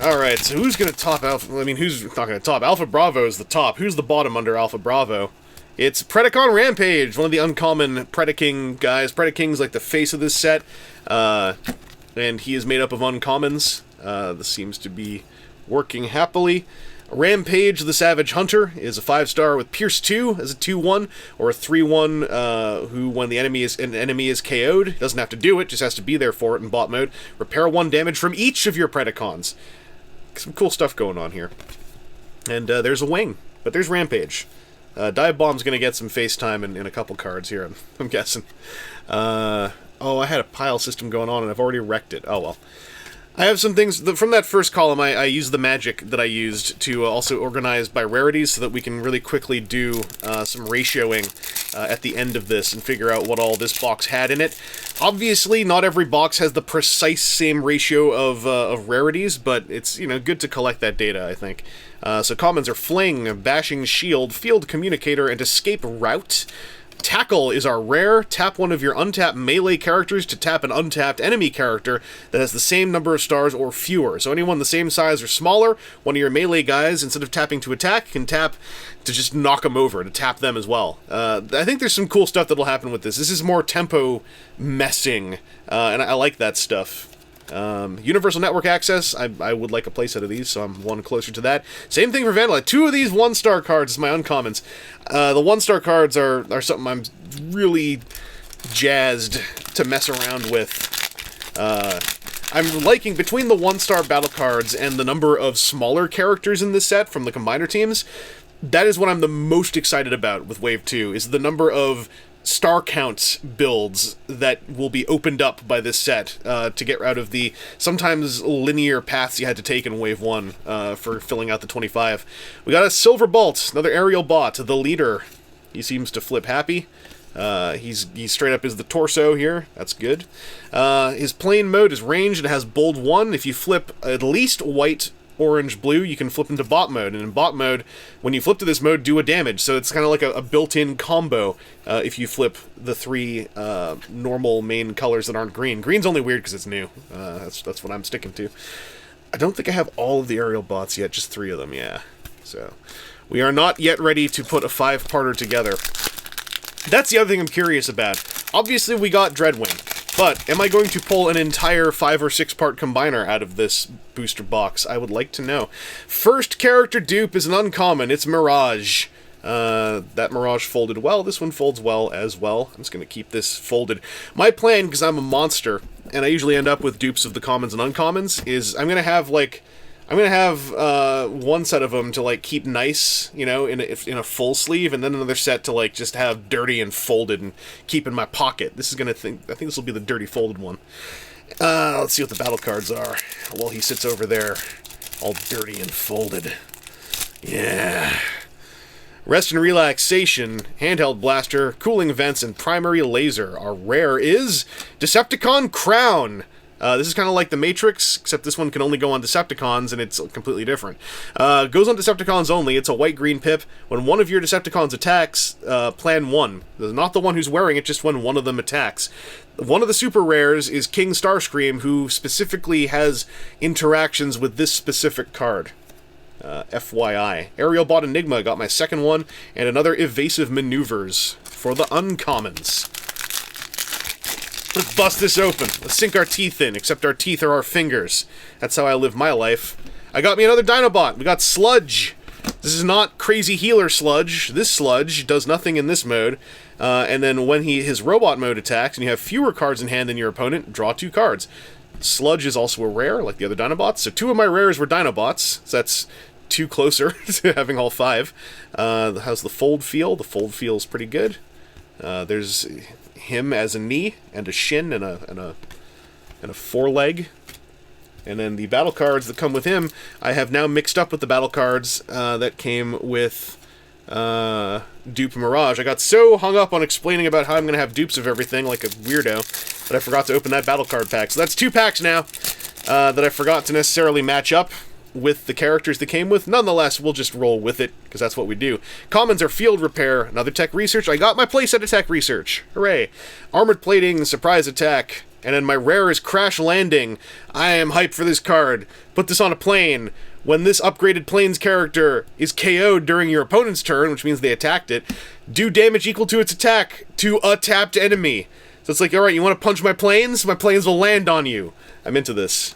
Alright, so who's going to top Alpha... I mean, who's not going to top? Alpha Bravo is the top. Who's the bottom under Alpha Bravo? It's Predacon Rampage, one of the uncommon Predaking guys. Predaking's like the face of this set. And he is made up of uncommons. This seems to be working happily. Rampage the Savage Hunter is a 5-star with Pierce 2 as a 2-1, or a 3-1 who, when an enemy is KO'd, doesn't have to do it, just has to be there for it in bot mode. Repair 1 damage from each of your Predacons. Some cool stuff going on here. And there's a wing, but there's Rampage. Dive Bomb's going to get some FaceTime in a couple cards here, I'm guessing. Oh, I had a pile system going on and I've already wrecked it. Oh well. I have some things, from that first column, I used the magic that I used to also organize by rarities so that we can really quickly do some ratioing at the end of this and figure out what all this box had in it. Obviously, not every box has the precise same ratio of rarities, but it's, you know, good to collect that data, I think. So commons are Fling, Bashing Shield, Field Communicator, and Escape Route. Tackle is our rare. Tap one of your untapped melee characters to tap an untapped enemy character that has the same number of stars or fewer. So anyone the same size or smaller, one of your melee guys, instead of tapping to attack, can tap to just knock them over, to tap them as well. I think there's some cool stuff that'll happen with this. This is more tempo messing, and I like that stuff. Universal Network Access, I would like a playset of these, so I'm one closer to that. Same thing for Vandalite. 2 of these 1-star cards is my uncommons. The 1-star cards are something I'm really jazzed to mess around with. I'm liking, between the 1-star battle cards and the number of smaller characters in this set from the combiner teams, that is what I'm the most excited about with Wave 2, is the number of star count builds that will be opened up by this set to get out of the sometimes linear paths you had to take in Wave 1 for filling out the 25. We got a Silver Bolt, another aerial bot, the leader. He seems to flip happy. He's straight up is the torso here. That's good. His plane mode is ranged and has bold 1. If you flip at least white, orange, blue, you can flip into bot mode. And in bot mode, when you flip to this mode, do a damage. So it's kind of like a built-in combo if you flip the 3 normal main colors that aren't green. Green's only weird because it's new. That's what I'm sticking to. I don't think I have all of the aerial bots yet, just 3 of them, yeah. So, we are not yet ready to put a 5-parter together. That's the other thing I'm curious about. Obviously, we got Dreadwing, but am I going to pull an entire 5 or 6-part combiner out of this booster box? I would like to know. First character dupe is an uncommon. It's Mirage. That Mirage folded well. This one folds well as well. I'm just going to keep this folded. My plan, because I'm a monster, and I usually end up with dupes of the commons and uncommons, is I'm going to have, like, one set of them to, like, keep nice, you know, in a full sleeve, and then another set to, like, just have dirty and folded and keep in my pocket. This is I think this will be the dirty folded one. Let's see what the battle cards are while he sits over there, all dirty and folded. Yeah. Rest and Relaxation, Handheld Blaster, Cooling Vents, and Primary Laser. Our rare is Decepticon Crown. This is kind of like the Matrix, except this one can only go on Decepticons, and it's completely different. Goes on Decepticons only. It's a white-green pip. When one of your Decepticons attacks, plan 1. Not the one who's wearing it, just when one of them attacks. One of the super rares is King Starscream, who specifically has interactions with this specific card. FYI. Aerial Bot Enigma got my second one, and another Evasive Maneuvers for the uncommons. Let's bust this open. Let's sink our teeth in, except our teeth are our fingers. That's how I live my life. I got me another Dinobot. We got Sludge. This is not crazy healer Sludge. This Sludge does nothing in this mode. And then when his robot mode attacks, and you have fewer cards in hand than your opponent, draw 2 cards. Sludge is also a rare, like the other Dinobots. So 2 of my rares were Dinobots. So that's 2 closer to having all 5. How's the fold feel? The fold feels pretty good. There's him as a knee and a shin and a foreleg. And then the battle cards that come with him, I have now mixed up with the battle cards that came with Dupe Mirage. I got so hung up on explaining about how I'm going to have dupes of everything like a weirdo that I forgot to open that battle card pack. So that's 2 packs now that I forgot to necessarily match up with the characters that came with. Nonetheless, we'll just roll with it, because that's what we do. Commons are Field Repair, another Tech Research. I got my playset of Tech Research. Hooray. Armored Plating, Surprise Attack. And then my rare is Crash Landing. I am hyped for this card. Put this on a plane. When this upgraded plane's character is KO'd during your opponent's turn, which means they attacked it, do damage equal to its attack to a tapped enemy. So it's like, alright, you want to punch my planes? My planes will land on you. I'm into this.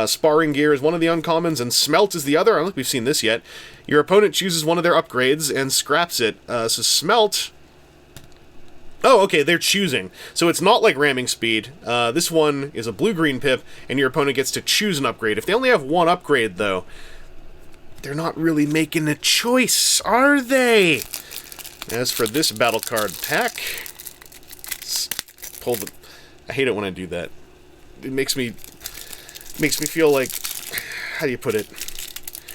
Sparring Gear is one of the uncommons, and Smelt is the other. I don't think we've seen this yet. Your opponent chooses one of their upgrades and scraps it. So Smelt... Oh, okay, they're choosing. So it's not like Ramming Speed. This one is a blue-green pip, and your opponent gets to choose an upgrade. If they only have one upgrade, though, they're not really making a choice, are they? As for this battle card pack... I hate it when I do that. It makes me feel like, how do you put it?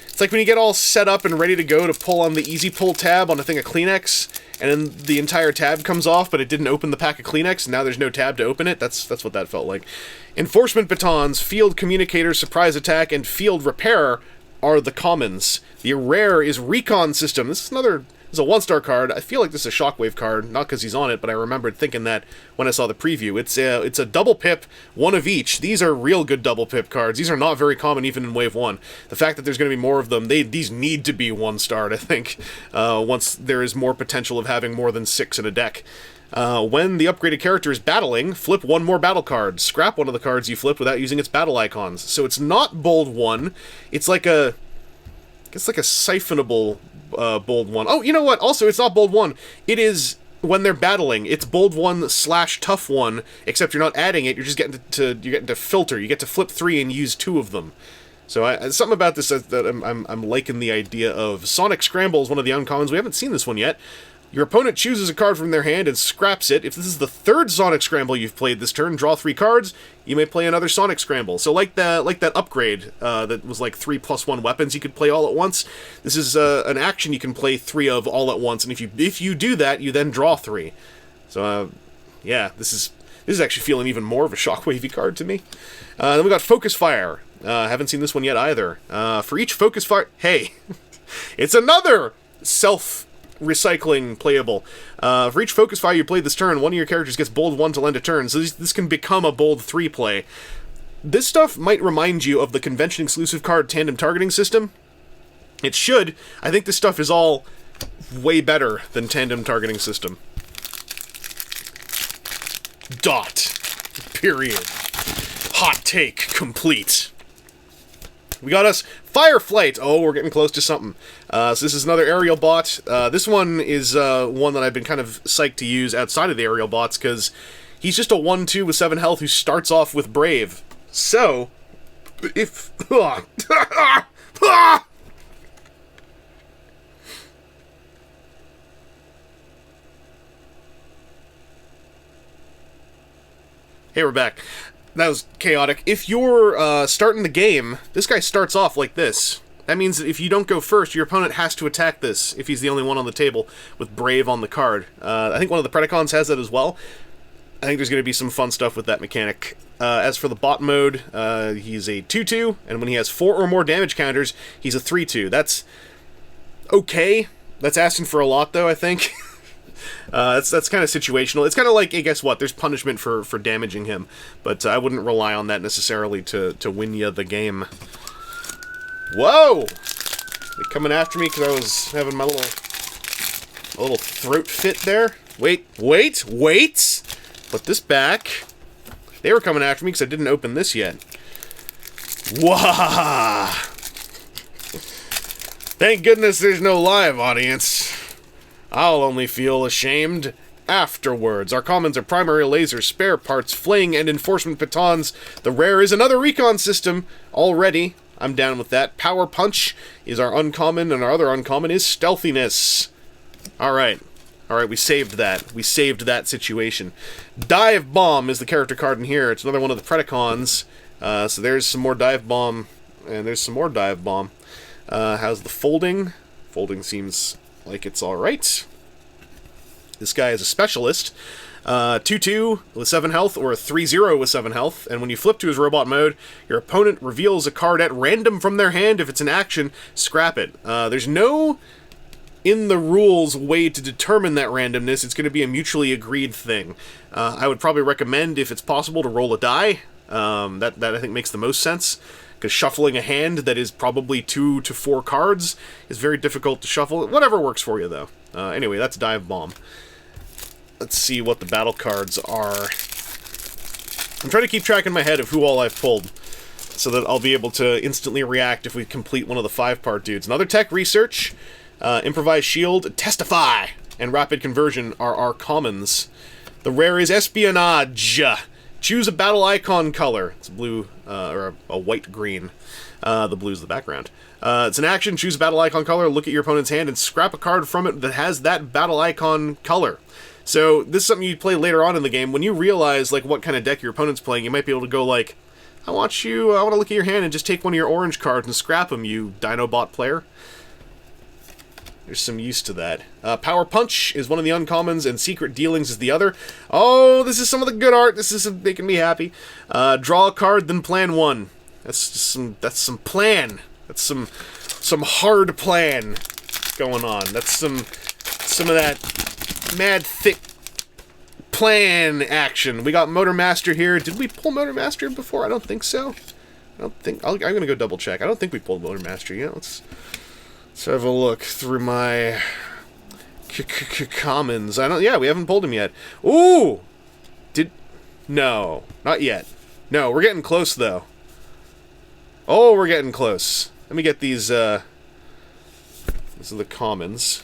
It's like when you get all set up and ready to go to pull on the easy pull tab on a thing of Kleenex, and then the entire tab comes off, but it didn't open the pack of Kleenex, and now there's no tab to open it. That's what that felt like. Enforcement Batons, Field Communicator, Surprise Attack, and Field Repair are the commons. The rare is Recon System. This is a 1-star card. I feel like this is a Shockwave card, not because he's on it, but I remembered thinking that when I saw the preview. It's a double pip, one of each. These are real good double pip cards. These are not very common even in Wave 1. The fact that there's going to be more of them, these need to be 1-starred, I think, once there is more potential of having more than 6 in a deck. When the upgraded character is battling, flip 1 more battle card. Scrap one of the cards you flip without using its battle icons. So it's not bold 1. It's like a siphonable bold 1. Oh, you know what? Also, it's not bold 1. It is, when they're battling, it's bold 1/tough 1, except you're not adding it, you're just getting to filter. You get to flip 3 and use 2 of them. So something about this that I'm liking the idea of. Sonic Scramble is one of the uncommons. We haven't seen this one yet. Your opponent chooses a card from their hand and scraps it. If this is the third Sonic Scramble you've played this turn, draw 3 cards. You may play another Sonic Scramble. So like that upgrade that was like 3+1 weapons you could play all at once. This is an action you can play 3 of all at once, and if you do that, you then draw 3. So yeah, this is actually feeling even more of a shockwavy card to me. Then we got Focus Fire. Haven't seen this one yet either. For each Focus Fire, hey, it's another self-recycling playable. For each Focus Fire you play this turn, one of your characters gets bold 1 to end a turn, so this can become a bold 3 play. This stuff might remind you of the convention-exclusive card Tandem Targeting System. It should. I think this stuff is all way better than Tandem Targeting System. Dot. Period. Hot take complete. We got us Fireflight. Oh, we're getting close to something. So this is another aerial bot. This one is one that I've been kind of psyched to use outside of the aerial bots, because he's just a 1/2 with 7 health who starts off with Brave. So, if... Hey, we're back. That was chaotic. If you're starting the game, this guy starts off like this. That means that if you don't go first, your opponent has to attack this, if he's the only one on the table, with Brave on the card. I think one of the Predacons has that as well. I think there's going to be some fun stuff with that mechanic. As for the bot mode, he's a 2/2, and when he has 4 or more damage counters, he's a 3/2. That's okay. That's asking for a lot, though, I think. That's kind of situational. It's kind of like, hey, guess what? There's punishment for damaging him, but I wouldn't rely on that necessarily to win you the game. Whoa! They coming after me because I was having my little throat fit there. Wait! Put this back. They were coming after me because I didn't open this yet. Wah! Thank goodness there's no live audience. I'll only feel ashamed afterwards. Our commons are primary laser, spare parts, fling, and enforcement batons. The rare is another recon system. Already, I'm down with that. Power Punch is our uncommon, and our other uncommon is Stealthiness. Alright, we saved that. We saved that situation. Dive Bomb is the character card in here. It's another one of the Predacons. So there's some more Dive Bomb, and there's some more Dive Bomb. How's the folding? Folding seems like it's alright. This guy is a specialist. 2/2 with 7 health, or a 3/0 with 7 health, and when you flip to his robot mode, your opponent reveals a card at random from their hand. If it's an action, scrap it. There's no, in the rules, way to determine that randomness. It's going to be a mutually agreed thing. I would probably recommend, if it's possible, to roll a die. That I think makes the most sense, because shuffling a hand that is probably 2 to 4 cards is very difficult to shuffle. Whatever works for you, though. Anyway, that's Dive Bomb. Let's see what the battle cards are. I'm trying to keep track in my head of who all I've pulled, so that I'll be able to instantly react if we complete one of the 5-part dudes. Another Tech Research, Improvised Shield, Testify, and Rapid Conversion are our commons. The rare is Espionage. Choose a battle icon color. It's blue, or a white-green. The blue's the background. It's an action, choose a battle icon color, look at your opponent's hand, and scrap a card from it that has that battle icon color. So, this is something you play later on in the game. When you realize, like, what kind of deck your opponent's playing, you might be able to go, like, I want to look at your hand and just take one of your orange cards and scrap them, you Dinobot player. There's some use to that. Power Punch is one of the uncommons, and Secret Dealings is the other. Oh, this is some of the good art. This is making me happy. Draw a card, then plan one. That's some plan. That's some hard plan going on. That's some of that mad thick plan action. We got Motormaster here. Did we pull Motormaster before? I don't think so. I'm gonna go double check. I don't think we pulled Motormaster yet. Let's have a look through my commons. Yeah, we haven't pulled him yet. Ooh! No, not yet. No, we're getting close, though. Oh, we're getting close. Let me get these, these are the commons.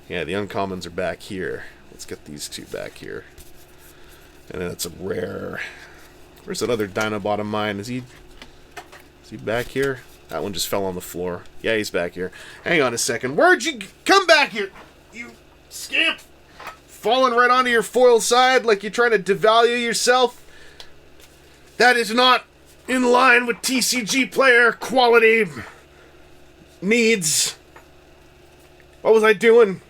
Yeah, the uncommons are back here. Let's get these 2 back here. And then it's a rare. Where's that other Dinobot of mine? Is he back here? That one just fell on the floor. Yeah, he's back here. Hang on a second. Where'd you... Come back here! You scamp! Falling right onto your foil side like you're trying to devalue yourself. That is not in line with TCG player quality needs. What was I doing?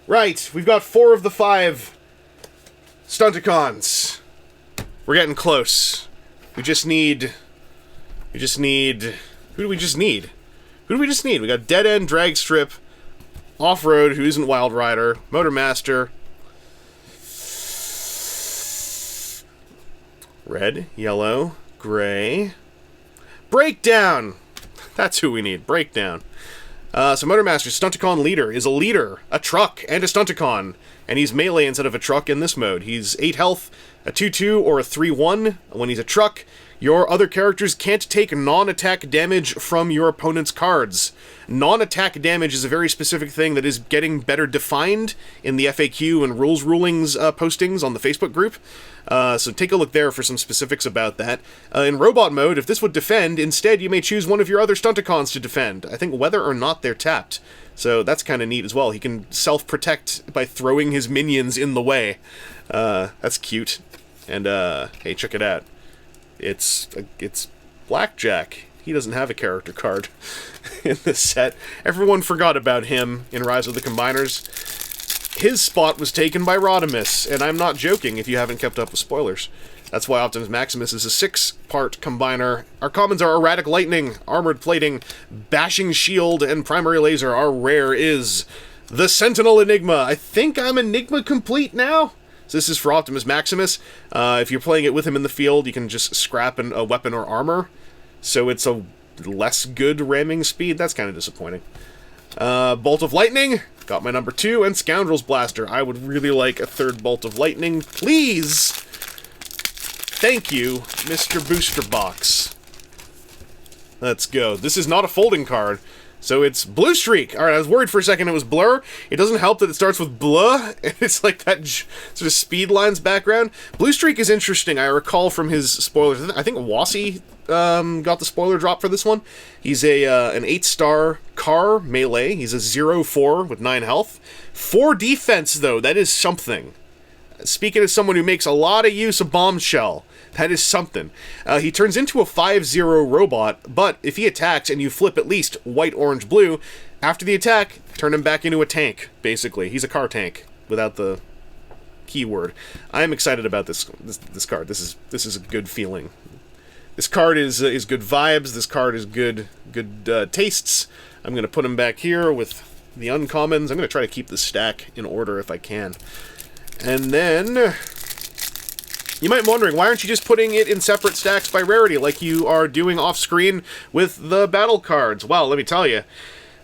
Right, we've got 4 of the 5 Stunticons. We're getting close. We just need... Who do we just need? We got Dead End, Drag Strip, Off-Road, who isn't Wild Rider, Motormaster, red, yellow, gray, Breakdown! That's who we need, Breakdown. So Motormaster, Stunticon Leader, is a leader, a truck, and a Stunticon. And he's melee instead of a truck in this mode. He's 8 health, a 2-2, or a 3-1. When he's a truck, your other characters can't take non-attack damage from your opponent's cards. Non-attack damage is a very specific thing that is getting better defined in the FAQ and rules rulings postings on the Facebook group. So take a look there for some specifics about that. In robot mode, if this would defend, instead you may choose one of your other Stunticons to defend. I think whether or not they're tapped. So that's kind of neat as well. He can self-protect by throwing his minions in the way. That's cute. And, hey, check it out. It's Blackjack. He doesn't have a character card in this set. Everyone forgot about him in Rise of the Combiners. His spot was taken by Rodimus, and I'm not joking if you haven't kept up with spoilers. That's why Optimus Maximus is a 6-part combiner. Our commons are Erratic Lightning, Armored Plating, Bashing Shield, and Primary Laser. Our rare is the Sentinel Enigma. I think I'm Enigma complete now. So this is for Optimus Maximus. If you're playing it with him in the field, you can just scrap a weapon or armor. So it's a less good ramming speed. That's kind of disappointing. Bolt of Lightning. Got my number 2. And Scoundrel's Blaster. I would really like a 3rd Bolt of Lightning. Please! Thank you, Mr. Booster Box. Let's go. This is not a folding card, so it's Blue Streak. Alright, I was worried for a second it was Blur. It doesn't help that it starts with blah, and it's like that sort of Speed Lines background. Blue Streak is interesting. I recall from his spoilers. I think Wassy got the spoiler drop for this one. He's an 8-star car melee. He's a 0-4 with 9 health. 4 defense, though. That is something. Speaking as someone who makes a lot of use of Bombshell, that is something. He turns into a 5-0 robot, but if he attacks and you flip at least white, orange, blue, after the attack, turn him back into a tank, basically. He's a car tank, without the keyword. I am excited about this card. This is a good feeling. This card is good vibes. This card is good tastes. I'm going to put him back here with the uncommons. I'm going to try to keep the stack in order if I can. And then, you might be wondering, why aren't you just putting it in separate stacks by rarity like you are doing off-screen with the battle cards? Well, let me tell you,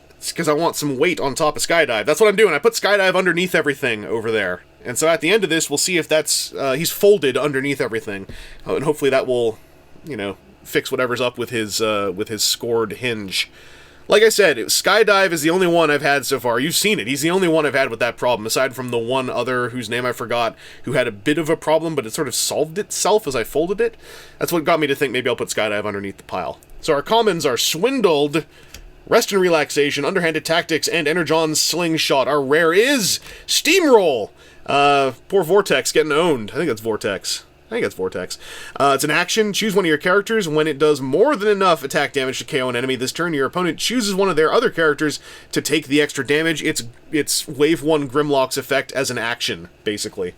it's because I want some weight on top of Skydive. That's what I'm doing. I put Skydive underneath everything over there. And so at the end of this, we'll see if that's, he's folded underneath everything. And hopefully that will, fix whatever's up with his scored hinge. Like I said, Skydive is the only one I've had so far. You've seen it. He's the only one I've had with that problem, aside from the one other whose name I forgot, who had a bit of a problem, but it sort of solved itself as I folded it. That's what got me to think maybe I'll put Skydive underneath the pile. So our commons are Swindled, Rest and Relaxation, Underhanded Tactics, and Energon Slingshot. Our rare is Steamroll. Poor Vortex getting owned. I think that's Vortex. It's an action. Choose one of your characters. When it does more than enough attack damage to KO an enemy this turn, your opponent chooses one of their other characters to take the extra damage. It's Wave 1 Grimlock's effect as an action, basically.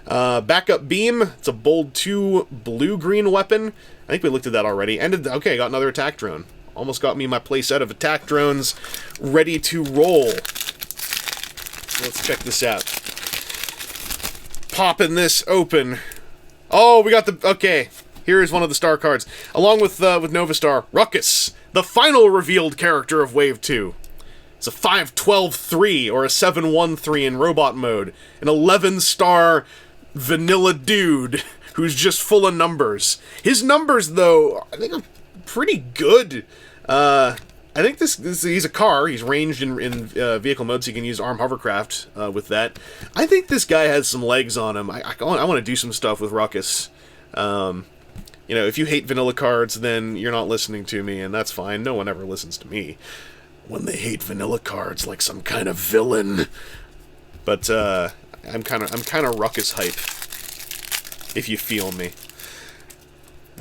Backup Beam. It's a Bold 2 blue-green weapon. I think we looked at that already. Okay, got another attack drone. Almost got me my playset of attack drones ready to roll. Let's check this out. Popping this open. Oh, we got okay, here is one of the star cards. Along with Nova Star, Ruckus, the final revealed character of Wave 2. It's a 5-12-3 or a 7-1-3 in robot mode. An 11-star vanilla dude who's just full of numbers. His numbers, though, I think are pretty good. I think he's a car. He's ranged in vehicle mode, so you can use arm hovercraft with that. I think this guy has some legs on him. I want to do some stuff with Ruckus. If you hate vanilla cards, then you're not listening to me, and that's fine. No one ever listens to me when they hate vanilla cards like some kind of villain. But I'm kind of ruckus hype, if you feel me.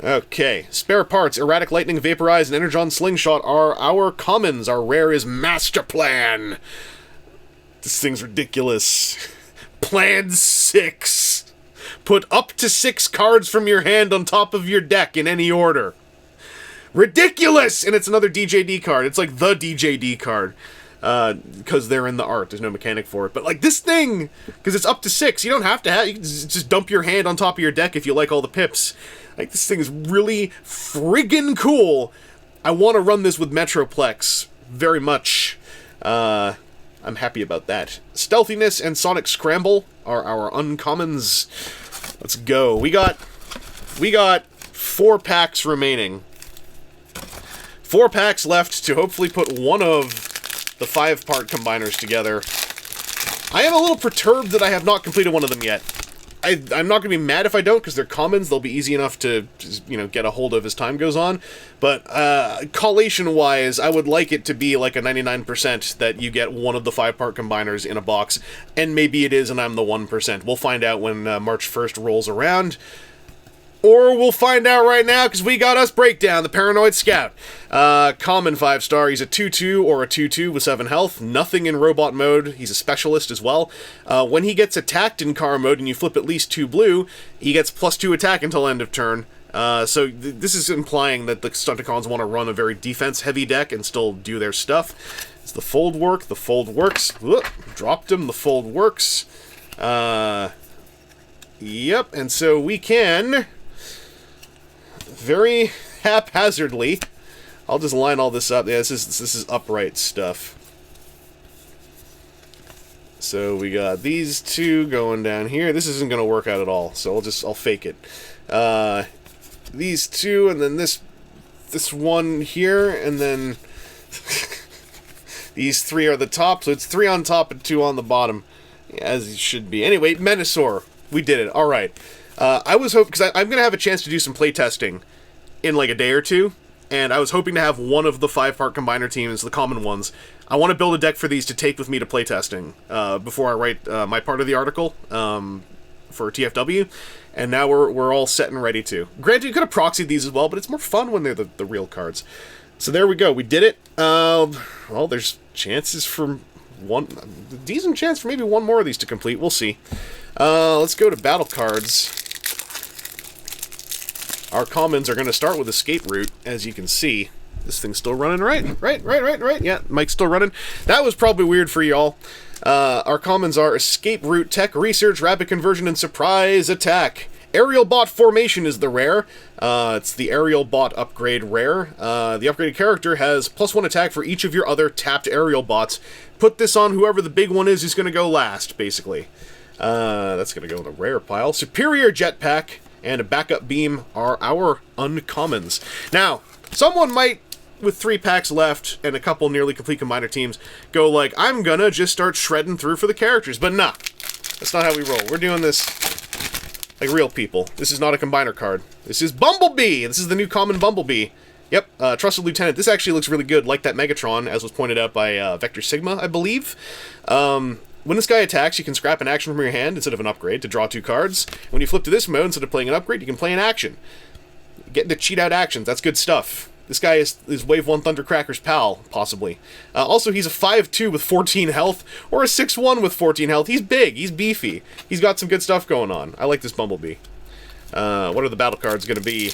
Okay, spare parts, Erratic Lightning, Vaporize, and Energon Slingshot are our commons. Our rare is Master Plan. This thing's ridiculous. Plan 6. Put up to 6 cards from your hand on top of your deck in any order. Ridiculous! And it's another DJD card. It's like the DJD card. Because they're in the art. There's no mechanic for it. But like this thing, because it's up to 6, you don't have to have, you can just dump your hand on top of your deck if you like all the pips. Like, this thing is really friggin' cool. I want to run this with Metroplex very much. I'm happy about that. Stealthiness and Sonic Scramble are our uncommons. Let's go. We got 4 packs remaining. 4 packs left to hopefully put one of the 5-part combiners together. I am a little perturbed that I have not completed one of them yet. I'm not going to be mad if I don't, because they're commons. They'll be easy enough to, you know, get a hold of as time goes on. But collation-wise, I would like it to be like a 99% that you get one of the 5-part combiners in a box. And maybe it is, and I'm the 1%. We'll find out when March 1st rolls around. Or we'll find out right now, because we got us Breakdown, the Paranoid Scout. Common 5-star, he's a 2-2 or a 2-2 with 7 health. Nothing in robot mode, he's a specialist as well. When he gets attacked in car mode and you flip at least 2 blue, he gets +2 attack until end of turn. So this is implying that the Stunticons want to run a very defense-heavy deck and still do their stuff. It's the fold work, the fold works. Whoop, dropped him, the fold works. Yep, and so we can... very haphazardly, I'll just line all this up. Yeah, this is upright stuff. So we got these 2 going down here. This isn't going to work out at all, so I'll fake it. These 2, and then this one here, and then these 3 are the top. So it's 3 on top and 2 on the bottom, as it should be. Anyway, Menasor, we did it. All right. I was hoping, because I'm going to have a chance to do some playtesting in like a day or 2, and I was hoping to have one of the 5-part combiner teams, the common ones. I want to build a deck for these to take with me to playtesting before I write my part of the article for TFW, and now we're all set and ready to. Granted, you could have proxied these as well, but it's more fun when they're the real cards. So there we go, we did it. Well, there's chances for a decent chance for maybe one more of these to complete, we'll see. Let's go to battle cards. Our commons are going to start with Escape Route, as you can see. This thing's still running, right? Right. Yeah, mic's still running. That was probably weird for y'all. Our commons are Escape Route, Tech Research, Rapid Conversion, and Surprise Attack. Aerial Bot Formation is the rare. It's the Aerial Bot upgrade rare. The upgraded character has +1 attack for each of your other tapped aerial bots. Put this on whoever the big one is who's going to go last, basically. That's going to go in the rare pile. Superior Jetpack and a Backup Beam are our uncommons. Now, someone might, with 3 packs left and a couple nearly complete combiner teams, go like, I'm gonna just start shredding through for the characters. But nah, that's not how we roll. We're doing this like real people. This is not a combiner card. This is Bumblebee! This is the new common Bumblebee. Yep, Trusted Lieutenant. This actually looks really good, like that Megatron, as was pointed out by Vector Sigma, I believe. When this guy attacks, you can scrap an action from your hand instead of an upgrade to draw 2 cards. When you flip to this mode, instead of playing an upgrade, you can play an action. Getting to cheat out actions, that's good stuff. This guy is Wave 1 Thundercracker's pal, possibly. Also, he's a 5-2 with 14 health, or a 6-1 with 14 health. He's big, he's beefy. He's got some good stuff going on. I like this Bumblebee. What are the battle cards gonna be?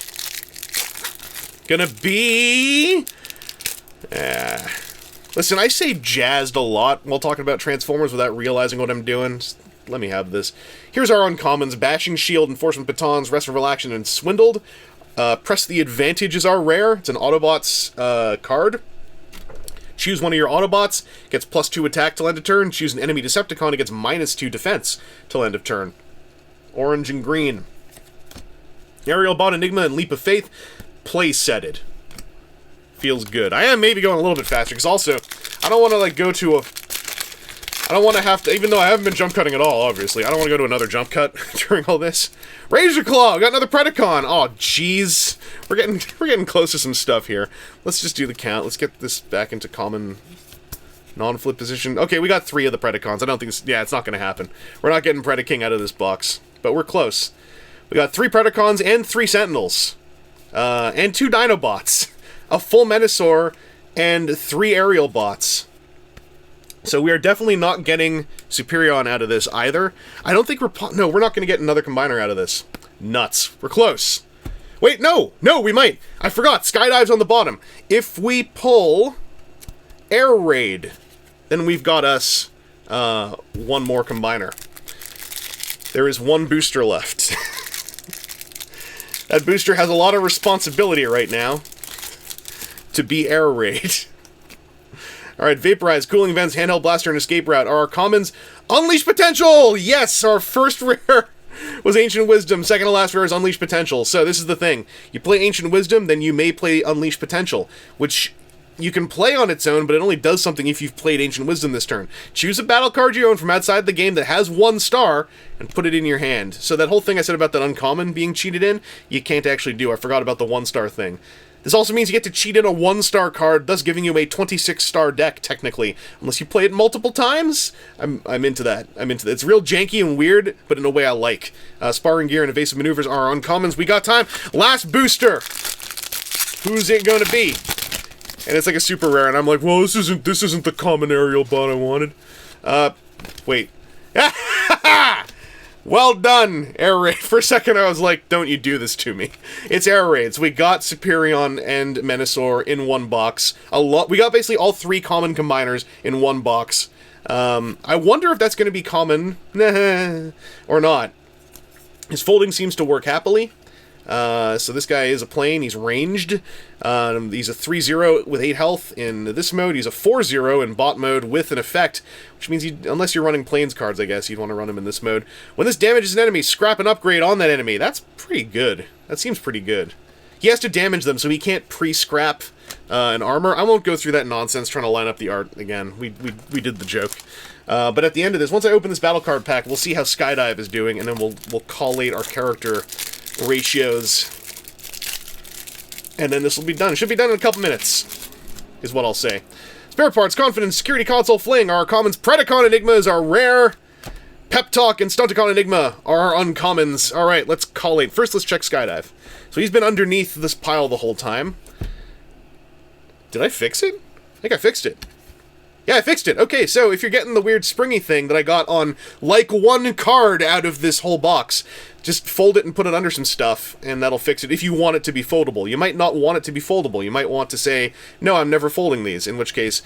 Listen, I say jazzed a lot while talking about Transformers without realizing what I'm doing. Just let me have this. Here's our uncommons. Bashing Shield, Enforcement Batons, Restful Action, and Swindled. Press the Advantage is our rare. It's an Autobots card. Choose one of your Autobots, gets +2 attack till end of turn. Choose an enemy Decepticon, it gets -2 defense till end of turn. Orange and green. Aerial Bot Enigma and Leap of Faith. Play-setted. Feels good. I am maybe going a little bit faster, because also, I don't want to, like, go to a... I don't want to have to, even though I haven't been jump cutting at all, obviously, I don't want to go to another jump cut during all this. Razor Claw! Got another Predacon! Oh, jeez. We're getting close to some stuff here. Let's just do the count. Let's get this back into common Non-flip position. Okay, we got 3 of the Predacons. I don't think it's... Yeah, it's not going to happen. We're not getting Predaking out of this box. But we're close. We got 3 Predacons and 3 Sentinels. And 2 Dinobots. A full Menasor and 3 Aerial Bots. So we are definitely not getting Superion out of this either. I don't think we're... No, we're not going to get another Combiner out of this. Nuts. We're close. Wait, no! No, we might! I forgot! Skydive's on the bottom. If we pull Air Raid, then we've got us 1 more Combiner. There is 1 booster left. That booster has a lot of responsibility right now to be Air Raid. Alright, Vaporize, Cooling Vents, Handheld Blaster, and Escape Route are our commons. Unleash Potential! Yes, our first rare was Ancient Wisdom. Second to last rare is Unleash Potential. So this is the thing. You play Ancient Wisdom, then you may play Unleash Potential, which you can play on its own, but it only does something if you've played Ancient Wisdom this turn. Choose a battle card you own from outside the game that has 1 star, and put it in your hand. So that whole thing I said about that uncommon being cheated in, you can't actually do. I forgot about the 1-star thing. This also means you get to cheat in a 1-star card, thus giving you a 26-star deck, technically. Unless you play it multiple times? I'm into that. I'm into that. It's real janky and weird, but in a way I like. Sparring Gear and Evasive Maneuvers are our uncommons. We got time. Last booster! Who's it gonna be? And it's like a super rare, and I'm like, well, this isn't the common aerial bot I wanted. Wait. Well done, Air Raid. For a second I was like, don't you do this to me. It's Air Raids. We got Superion and Menasor in 1 box. We got basically all 3 common combiners in 1 box. I wonder if that's going to be common or not. His folding seems to work happily. So this guy is a plane, he's ranged, he's a 3-0 with 8 health in this mode, he's a 4-0 in bot mode with an effect, which means unless you're running planes cards, I guess, you'd want to run him in this mode. When this damages an enemy, scrap an upgrade on that enemy. That's pretty good. That seems pretty good. He has to damage them, so he can't pre-scrap an armor. I won't go through that nonsense trying to line up the art again. We did the joke. But at the end of this, once I open this battle card pack, we'll see how Skydive is doing, and then we'll collate our character ratios, and then this will be done. It should be done in a couple minutes, is what I'll say. Spare Parts, Confidence, Security Console, Fling are our commons. Predacon Enigma is our rare. Pep Talk and Stunticon Enigma are our uncommons. Alright, let's collate. First, let's check Skydive. So he's been underneath this pile the whole time. Did I fix it? I think I fixed it. Yeah, I fixed it. Okay, so if you're getting the weird springy thing that I got on, like, 1 card out of this whole box, just fold it and put it under some stuff, and that'll fix it if you want it to be foldable. You might not want it to be foldable. You might want to say, no, I'm never folding these, in which case,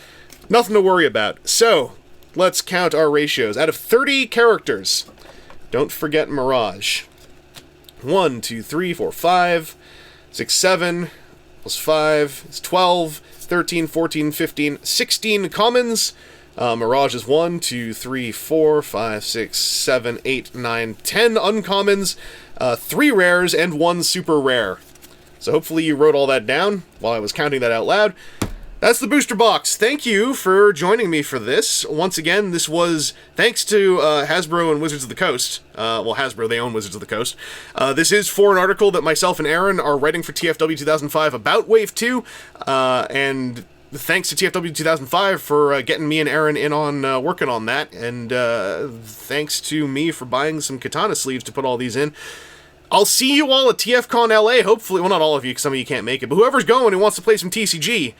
nothing to worry about. So, let's count our ratios. Out of 30 characters, don't forget Mirage. 1, 2, 3, 4, 5, 6, 7, plus 5, it's 12, 13, 14, 15, 16 commons. Mirage is 1, 2, 3, 4, 5, 6, 7, 8, 9, 10 uncommons, 3 rares, and 1 super rare. So hopefully you wrote all that down while I was counting that out loud. That's the booster box. Thank you for joining me for this. Once again, this was thanks to Hasbro and Wizards of the Coast. Well, Hasbro, they own Wizards of the Coast. This is for an article that myself and Aaron are writing for TFW 2005 about Wave 2, and thanks to TFW 2005 for getting me and Aaron in on working on that, and thanks to me for buying some katana sleeves to put all these in. I'll see you all at TFCon LA, hopefully. Well, not all of you, because some of you can't make it, but whoever's going and wants to play some TCG,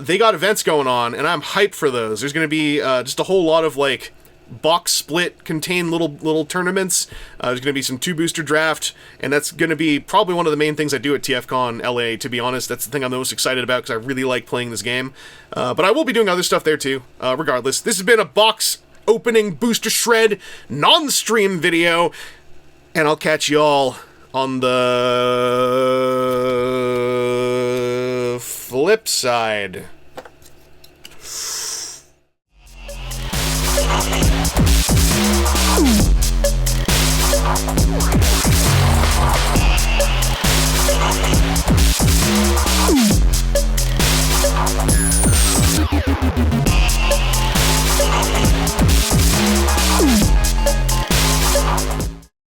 they got events going on, and I'm hyped for those. There's going to be just a whole lot of, like, box split, contained little tournaments. There's going to be some 2-booster draft, and that's going to be probably one of the main things I do at TFCon LA, to be honest. That's the thing I'm the most excited about, because I really like playing this game. But I will be doing other stuff there, too, regardless. This has been a box opening Boostershred non-stream video, and I'll catch y'all on the flip side.